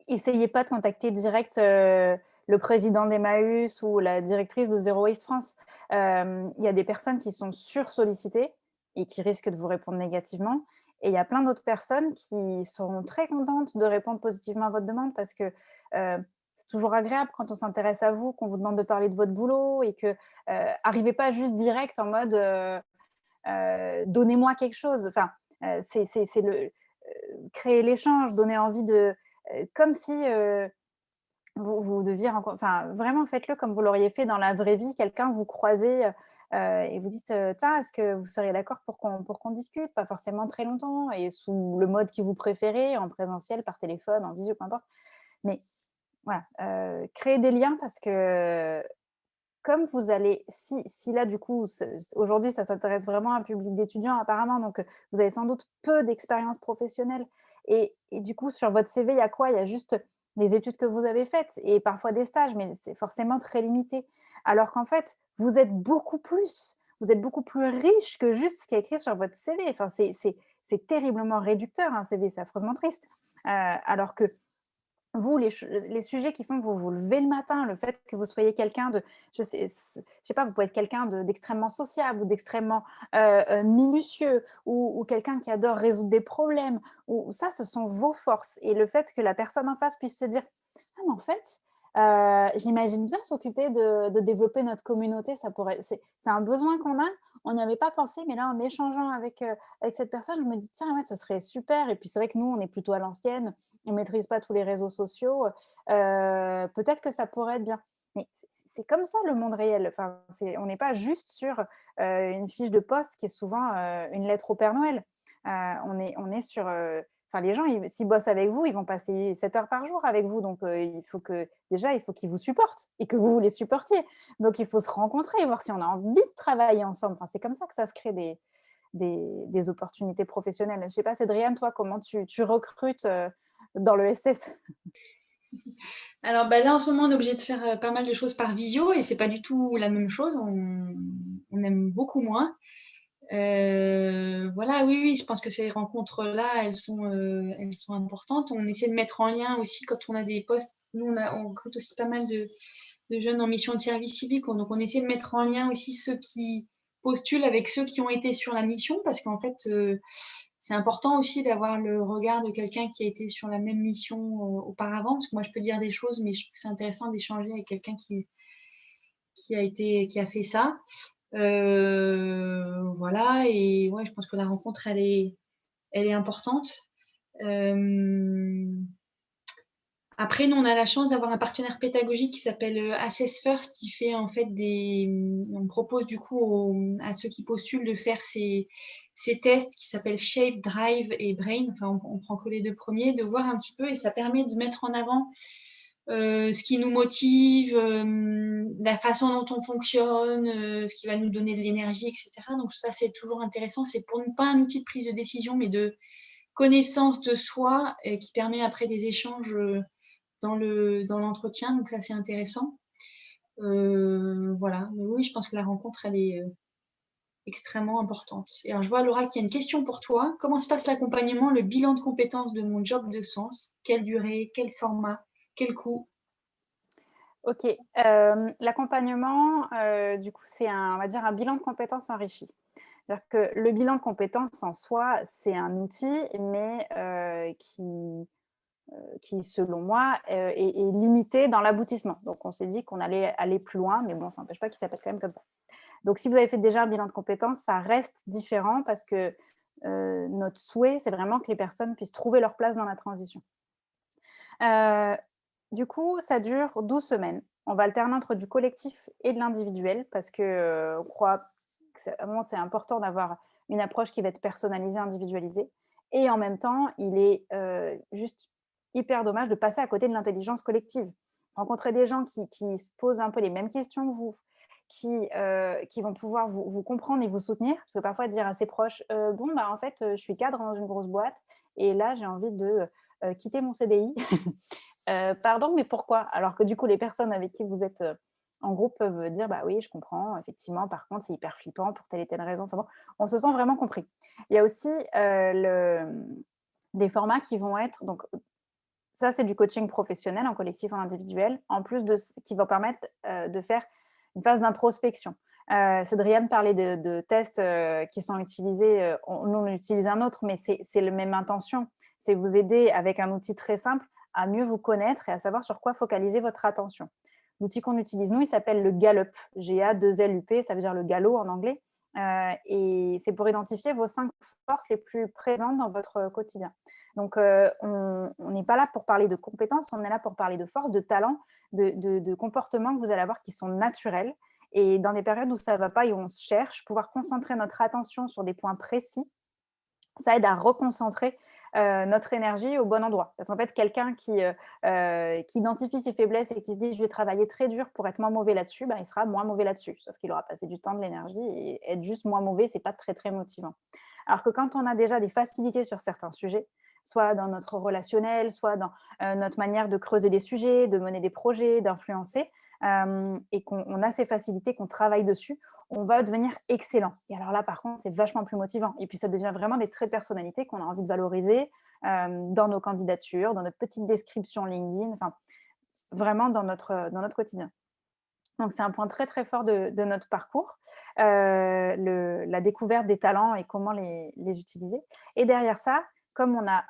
essayez pas de contacter direct le président d'Emmaüs ou la directrice de Zero Waste France. Il y a des personnes qui sont sursollicitées et qui risquent de vous répondre négativement. Et il y a plein d'autres personnes qui seront très contentes de répondre positivement à votre demande parce que c'est toujours agréable quand on s'intéresse à vous, qu'on vous demande de parler de votre boulot et que arrivez pas juste direct en mode donnez-moi quelque chose. Enfin, c'est le créer l'échange, donner envie de comme si vous deviez rencontrer, enfin vraiment faites-le comme vous l'auriez fait dans la vraie vie, quelqu'un vous croisez et vous dites tiens, est-ce que vous seriez d'accord pour qu'on discute, pas forcément très longtemps et sous le mode que vous préférez, en présentiel, par téléphone, en visio, peu importe. Mais voilà, créer des liens parce que comme vous allez, si là, du coup, aujourd'hui, ça s'intéresse vraiment à un public d'étudiants apparemment, donc vous avez sans doute peu d'expérience professionnelle. Et du coup, sur votre CV, il y a quoi? Il y a juste les études que vous avez faites et parfois des stages, mais c'est forcément très limité. Alors qu'en fait, vous êtes beaucoup plus. Vous êtes beaucoup plus riche que juste ce qui est écrit sur votre CV. Enfin, c'est terriblement réducteur, un CV, c'est affreusement triste. Alors que vous, les sujets qui font que vous vous levez le matin, le fait que vous soyez quelqu'un de, je sais pas, vous pouvez être quelqu'un d'extrêmement sociable ou d'extrêmement minutieux ou quelqu'un qui adore résoudre des problèmes, ou ça, ce sont vos forces. Et le fait que la personne en face puisse se dire, ah, mais en fait, j'imagine bien s'occuper de développer notre communauté, c'est un besoin qu'on a, on n'y avait pas pensé, mais là, en échangeant avec cette personne, je me dis, tiens, ouais, ce serait super. Et puis, c'est vrai que nous, on est plutôt à l'ancienne, on ne maîtrise pas tous les réseaux sociaux, peut-être que ça pourrait être bien. Mais c'est comme ça le monde réel. Enfin, on n'est pas juste sur une fiche de poste qui est souvent une lettre au Père Noël. On est sur... Enfin, les gens, s'ils bossent avec vous, ils vont passer 7 heures par jour avec vous. Donc, il faut qu'ils vous supportent et que vous les supportiez. Donc, il faut se rencontrer, voir si on a envie de travailler ensemble. Enfin, c'est comme ça que ça se crée des opportunités professionnelles. Je ne sais pas, Cédriane, toi, comment tu recrutes dans le SS? Alors là, en ce moment, on est obligé de faire pas mal de choses par visio et c'est pas du tout la même chose. On aime beaucoup moins. Voilà, oui, je pense que ces rencontres-là, elles sont importantes. On essaie de mettre en lien aussi quand on a des postes. Nous, on recrute aussi pas mal de jeunes en mission de service civique. Donc, on essaie de mettre en lien aussi ceux qui postulent avec ceux qui ont été sur la mission parce qu'en fait, c'est important aussi d'avoir le regard de quelqu'un qui a été sur la même mission auparavant. Parce que moi, je peux dire des choses, mais je trouve que c'est intéressant d'échanger avec quelqu'un qui a fait ça. Voilà, et ouais, je pense que la rencontre, elle est importante. Après, nous, on a la chance d'avoir un partenaire pédagogique qui s'appelle Assess First, qui fait en fait on propose du coup à ceux qui postulent de faire ces tests qui s'appellent Shape, Drive et Brain. Enfin, on prend que les deux premiers, de voir un petit peu, et ça permet de mettre en avant ce qui nous motive, la façon dont on fonctionne, ce qui va nous donner de l'énergie, etc. Donc ça, c'est toujours intéressant. C'est pas un outil de prise de décision, mais de connaissance de soi qui permet après des échanges dans l'entretien. Donc ça, c'est intéressant. Voilà. Mais oui, je pense que la rencontre, elle est extrêmement importante. Et alors, je vois, Laura, qu'il y a une question pour toi. Comment se passe l'accompagnement, le bilan de compétences de mon job de sens? Quelle durée? Quel format? Quel coût? Ok, l'accompagnement, du coup, c'est on va dire un bilan de compétences enrichi. C'est-à-dire que le bilan de compétences en soi, c'est un outil, mais qui, selon moi, est limité dans l'aboutissement. Donc, on s'est dit qu'on allait aller plus loin, mais bon, ça n'empêche pas qu'il s'appelle quand même comme ça. Donc, si vous avez fait déjà un bilan de compétences, ça reste différent parce que notre souhait, c'est vraiment que les personnes puissent trouver leur place dans la transition. Du coup, ça dure 12 semaines. On va alterner entre du collectif et de l'individuel parce qu'on croit que c'est important d'avoir une approche qui va être personnalisée, individualisée. Et en même temps, il est juste hyper dommage de passer à côté de l'intelligence collective. Rencontrer des gens qui se posent un peu les mêmes questions que vous, qui vont pouvoir vous comprendre et vous soutenir. Parce que parfois, dire à ses proches, en fait, je suis cadre dans une grosse boîte et là, j'ai envie de quitter mon CDI. Pardon, mais pourquoi? Alors que du coup, les personnes avec qui vous êtes en groupe peuvent dire, bah oui, je comprends, effectivement, par contre, c'est hyper flippant pour telle et telle raison. Enfin bon, on se sent vraiment compris. Il y a aussi des formats qui vont être, donc ça, c'est du coaching professionnel en collectif, en individuel, en plus qui va permettre de faire une phase d'introspection. Cédriane parlait de tests qui sont utilisés. Nous, on utilise un autre, mais c'est la même intention. C'est vous aider avec un outil très simple à mieux vous connaître et à savoir sur quoi focaliser votre attention. L'outil qu'on utilise, nous, il s'appelle le Gallup. G-A-2-L-U-P, ça veut dire le galop en anglais. Et c'est pour identifier vos 5 forces les plus présentes dans votre quotidien. Donc, on n'est pas là pour parler de compétences, on est là pour parler de force, de talent, de comportements que vous allez avoir qui sont naturels. Et dans des périodes où ça ne va pas et où on se cherche, pouvoir concentrer notre attention sur des points précis, ça aide à reconcentrer notre énergie au bon endroit. Parce qu'en fait, quelqu'un qui identifie ses faiblesses et qui se dit « je vais travailler très dur pour être moins mauvais là-dessus », ben, il sera moins mauvais là-dessus. Sauf qu'il aura passé du temps, de l'énergie, et être juste moins mauvais, ce n'est pas très, très motivant. Alors que quand on a déjà des facilités sur certains sujets, soit dans notre relationnel, soit dans notre manière de creuser des sujets, de mener des projets, d'influencer, et qu'on a ces facilités, qu'on travaille dessus, on va devenir excellent. Et alors là, par contre, c'est vachement plus motivant. Et puis, ça devient vraiment des traits de personnalité qu'on a envie de valoriser dans nos candidatures, dans notre petite description LinkedIn, enfin, vraiment dans notre quotidien. Donc, c'est un point très, très fort de notre parcours, la découverte des talents et comment les utiliser. Et derrière ça, comme on a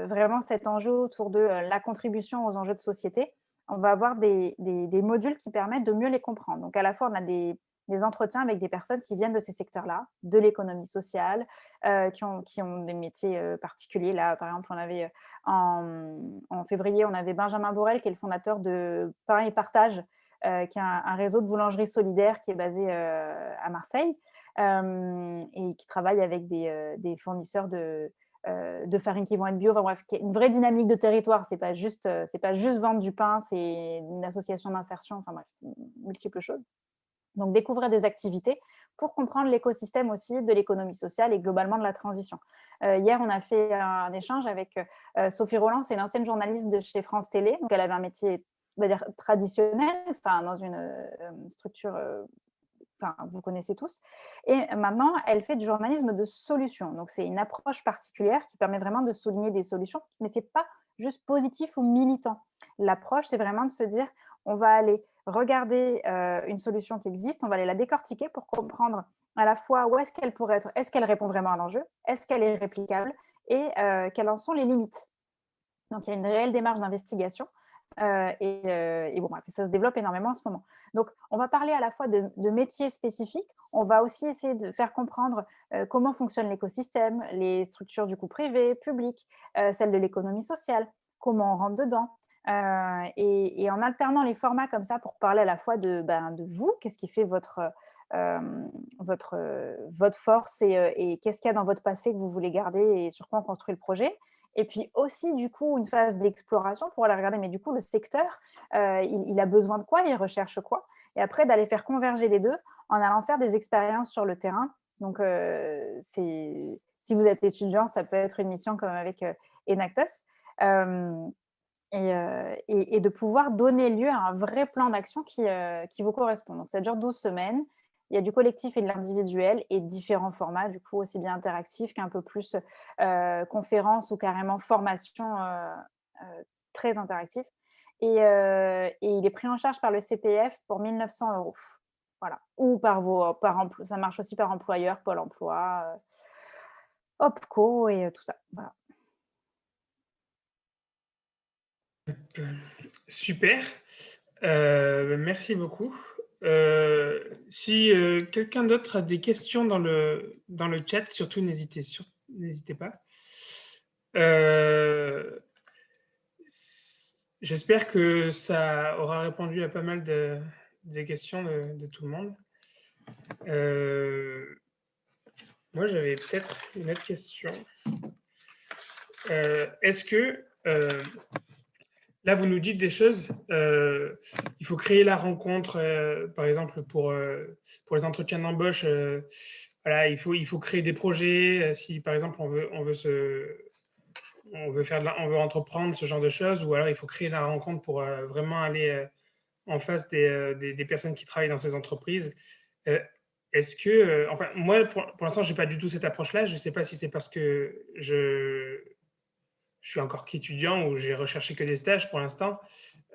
vraiment cet enjeu autour de la contribution aux enjeux de société, on va avoir des modules qui permettent de mieux les comprendre. Donc, à la fois, on a des entretiens avec des personnes qui viennent de ces secteurs-là, de l'économie sociale, qui ont des métiers particuliers. Là, par exemple, on avait en février, on avait Benjamin Borel, qui est le fondateur de Pain et Partage, qui est un réseau de boulangerie solidaire qui est basé à Marseille et qui travaille avec des fournisseurs de farines qui vont être bio. Enfin, bref, qui est une vraie dynamique de territoire. C'est pas juste vendre du pain, c'est une association d'insertion. Enfin bref, multiples choses. Donc, découvrir des activités pour comprendre l'écosystème aussi de l'économie sociale et globalement de la transition. Hier, on a fait un échange avec Sophie Roland, c'est l'ancienne journaliste de chez France Télé. Donc, elle avait un métier, on va dire, traditionnel, enfin, dans une structure, enfin, vous connaissez tous. Et maintenant, elle fait du journalisme de solutions. Donc, c'est une approche particulière qui permet vraiment de souligner des solutions, mais ce n'est pas juste positif ou militant. L'approche, c'est vraiment de se dire, on va aller regarder une solution qui existe, on va aller la décortiquer pour comprendre à la fois où est-ce qu'elle pourrait être, est-ce qu'elle répond vraiment à l'enjeu, est-ce qu'elle est réplicable et quelles en sont les limites. Donc, il y a une réelle démarche d'investigation et bon, bref, ça se développe énormément en ce moment. Donc, on va parler à la fois de métiers spécifiques, on va aussi essayer de faire comprendre comment fonctionne l'écosystème, les structures du coup privées, publiques, celles de l'économie sociale, comment on rentre dedans. Et en alternant les formats comme ça pour parler à la fois de vous, qu'est-ce qui fait votre force et qu'est-ce qu'il y a dans votre passé que vous voulez garder et sur quoi on construit le projet. Et puis aussi, du coup, une phase d'exploration pour aller regarder, mais du coup, le secteur, il a besoin de quoi, il recherche quoi. Et après, d'aller faire converger les deux en allant faire des expériences sur le terrain. Donc, si vous êtes étudiant, ça peut être une mission comme avec Enactus. Et de pouvoir donner lieu à un vrai plan d'action qui vous correspond. Donc, ça dure 12 semaines. Il y a du collectif et de l'individuel et différents formats, du coup, aussi bien interactifs qu'un peu plus conférence ou carrément formation très interactif. Et il est pris en charge par le CPF pour 1 900 €. Voilà. Ou par emploi. Ça marche aussi par employeur, Pôle emploi, OPCO et tout ça. Voilà. Super. Merci beaucoup. Si quelqu'un d'autre a des questions dans le chat, surtout n'hésitez pas. J'espère que ça aura répondu à pas mal des questions de tout le monde. Moi, j'avais peut-être une autre question. Est-ce que là, vous nous dites des choses, il faut créer la rencontre, par exemple, pour les entretiens d'embauche, voilà, il faut créer des projets. Si, par exemple, on veut on veut entreprendre ce genre de choses, ou alors il faut créer la rencontre pour vraiment aller en face des personnes qui travaillent dans ces entreprises. Est-ce que, enfin, moi, pour l'instant, je n'ai pas du tout cette approche-là. Je ne sais pas si c'est parce que je suis encore qu'étudiant ou j'ai recherché que des stages pour l'instant.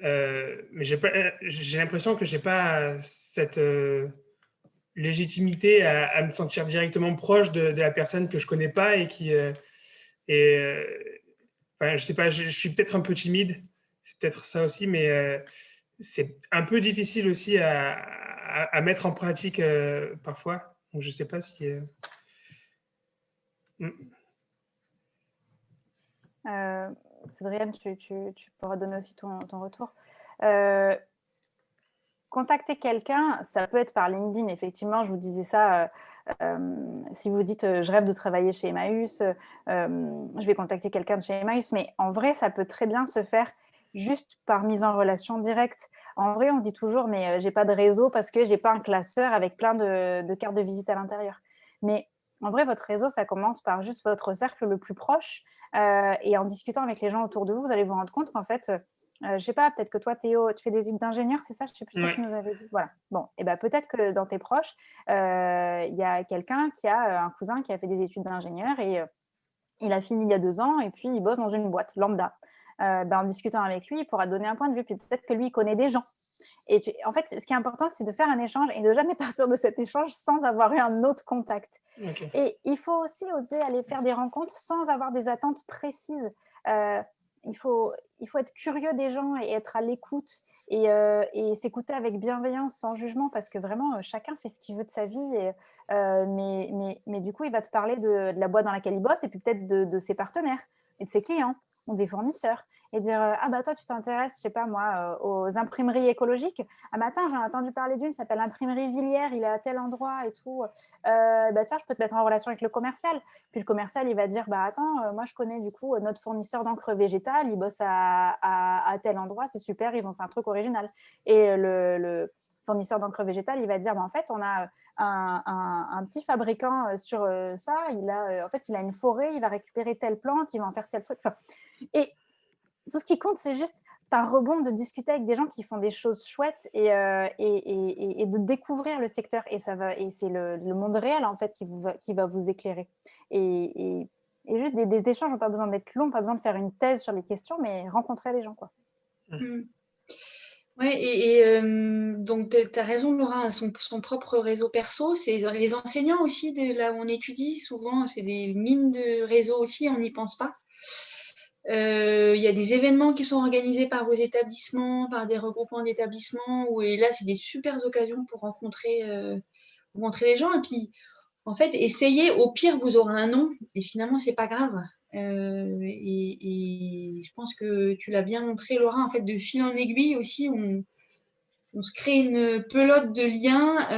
Mais j'ai l'impression que je n'ai pas cette légitimité à me sentir directement proche de la personne que je ne connais pas et qui. Enfin, je sais pas, je suis peut-être un peu timide, c'est peut-être ça aussi, mais c'est un peu difficile aussi à mettre en pratique parfois. Donc, je ne sais pas si. Cédriane, tu pourras donner aussi ton retour. Contacter quelqu'un, ça peut être par LinkedIn. Effectivement, je vous disais ça. Si vous dites je rêve de travailler chez Emmaüs, je vais contacter quelqu'un de chez Emmaüs, mais en vrai, ça peut très bien se faire juste par mise en relation directe. En vrai, on se dit toujours, mais j'ai pas de réseau parce que j'ai pas un classeur avec plein de cartes de visite à l'intérieur. Mais en vrai, votre réseau, ça commence par juste votre cercle le plus proche. Et en discutant avec les gens autour de vous, vous allez vous rendre compte qu'en fait, je ne sais pas, peut-être que toi, Théo, tu fais des études d'ingénieur, c'est ça? Je ne sais plus ce que tu nous avais dit. Voilà. Bon, et ben peut-être que dans tes proches, il y a quelqu'un qui a un cousin qui a fait des études d'ingénieur et il a fini il y a 2 ans et puis il bosse dans une boîte lambda. En discutant avec lui, il pourra donner un point de vue. Puis peut-être que lui, il connaît des gens. Et en fait, ce qui est important, c'est de faire un échange et de jamais partir de cet échange sans avoir eu un autre contact. Okay. Et il faut aussi oser aller faire des rencontres sans avoir des attentes précises. Il faut être curieux des gens et être à l'écoute et s'écouter avec bienveillance, sans jugement, parce que vraiment, chacun fait ce qu'il veut de sa vie. Mais du coup, il va te parler de la boîte dans laquelle il bosse et puis peut-être de ses partenaires et de ses clients ou des fournisseurs. Et dire ah bah toi tu t'intéresses, je sais pas moi, aux imprimeries écologiques. Un matin j'en ai entendu parler d'une, s'appelle l'imprimerie Villiers, il est à tel endroit et tout. Tiens, je peux te mettre en relation avec le commercial. Puis le commercial il va dire bah attends, moi je connais du coup notre fournisseur d'encre végétale, il bosse à tel endroit, c'est super, ils ont fait un truc original. Et le fournisseur d'encre végétale il va dire bah en fait on a un petit fabricant sur ça, en fait il a une forêt, il va récupérer telle plante, il va en faire tel truc. Et tout ce qui compte, c'est juste par rebond de discuter avec des gens qui font des choses chouettes et de découvrir le secteur. Et c'est le monde réel, en fait, qui va vous éclairer. Et juste des échanges n'ont pas besoin d'être longs, pas besoin de faire une thèse sur les questions, mais rencontrer les gens, quoi. Oui, donc tu as raison, Laura, son propre réseau perso, c'est les enseignants aussi, là où on étudie, souvent, c'est des mines de réseau aussi, on n'y pense pas. Il y a des événements qui sont organisés par vos établissements, par des regroupements d'établissements, et là, c'est des super occasions pour rencontrer les gens. Et puis, en fait, essayez, au pire, vous aurez un nom, et finalement, c'est pas grave. Et je pense que tu l'as bien montré, Laura, en fait, de fil en aiguille aussi, on se crée une pelote de liens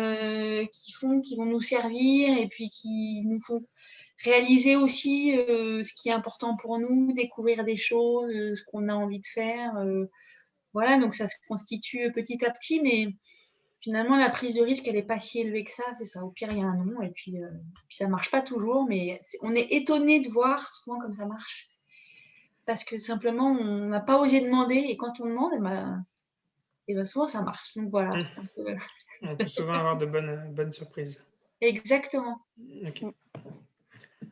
qui vont nous servir et puis qui nous font réaliser aussi ce qui est important pour nous, découvrir des choses, ce qu'on a envie de faire. Voilà, donc ça se constitue petit à petit, mais finalement, la prise de risque, elle n'est pas si élevée que ça, c'est ça. Au pire, il y a un nom, et puis ça ne marche pas toujours, mais on est étonné de voir souvent comme ça marche. Parce que simplement, on n'a pas osé demander, et quand on demande, et ben souvent, ça marche. Donc voilà. On peut souvent avoir de bonnes surprises. Exactement. Okay.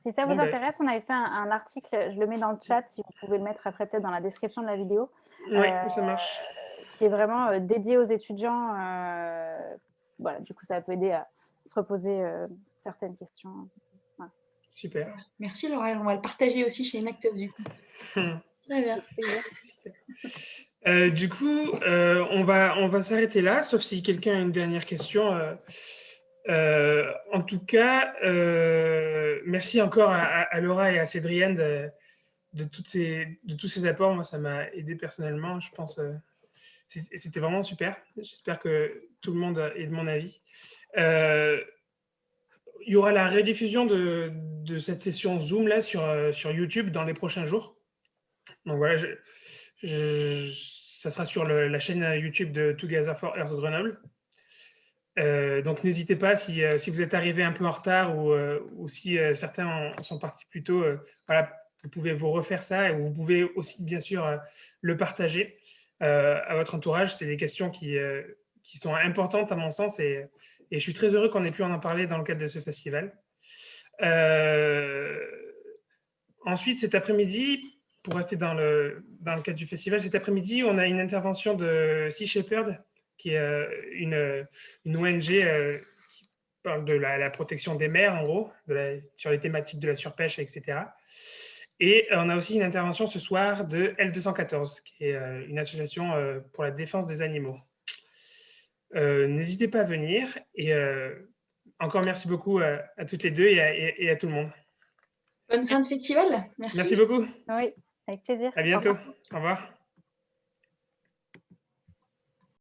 Si ça vous intéresse, on avait fait un article, je le mets dans le chat, si vous pouvez le mettre après peut-être dans la description de la vidéo. Oui, ça marche. Qui est vraiment dédié aux étudiants. Voilà, du coup, ça peut aider à se reposer certaines questions. Voilà. Super. Merci Laura, on va le partager aussi chez Enactus du coup. Très bien. Du coup, on va s'arrêter là, sauf si quelqu'un a une dernière question. En tout cas, merci encore à Laura et à Cédriane de tous ces apports. Moi, ça m'a aidé personnellement. Je pense c'était vraiment super. J'espère que tout le monde est de mon avis. Il y aura la rediffusion de cette session Zoom là sur YouTube dans les prochains jours. Donc voilà, ça sera sur la chaîne YouTube de Together for Earth Grenoble. Donc n'hésitez pas, si vous êtes arrivé un peu en retard ou si certains sont partis plus tôt, voilà, vous pouvez vous refaire ça et vous pouvez aussi, bien sûr, le partager à votre entourage. C'est des questions qui sont importantes à mon sens et je suis très heureux qu'on ait pu en parler dans le cadre de ce festival. Ensuite, cet après-midi, pour rester dans le cadre du festival, cet après-midi, on a une intervention de Sea Shepherd, qui est une ONG qui parle de la protection des mers, en gros, sur les thématiques de la surpêche, etc. Et on a aussi une intervention ce soir de L214, qui est une association pour la défense des animaux. N'hésitez pas à venir et encore merci beaucoup à toutes les deux et à tout le monde. Bonne fin de festival. Merci. Merci beaucoup. Oui, avec plaisir. À bientôt. Au revoir.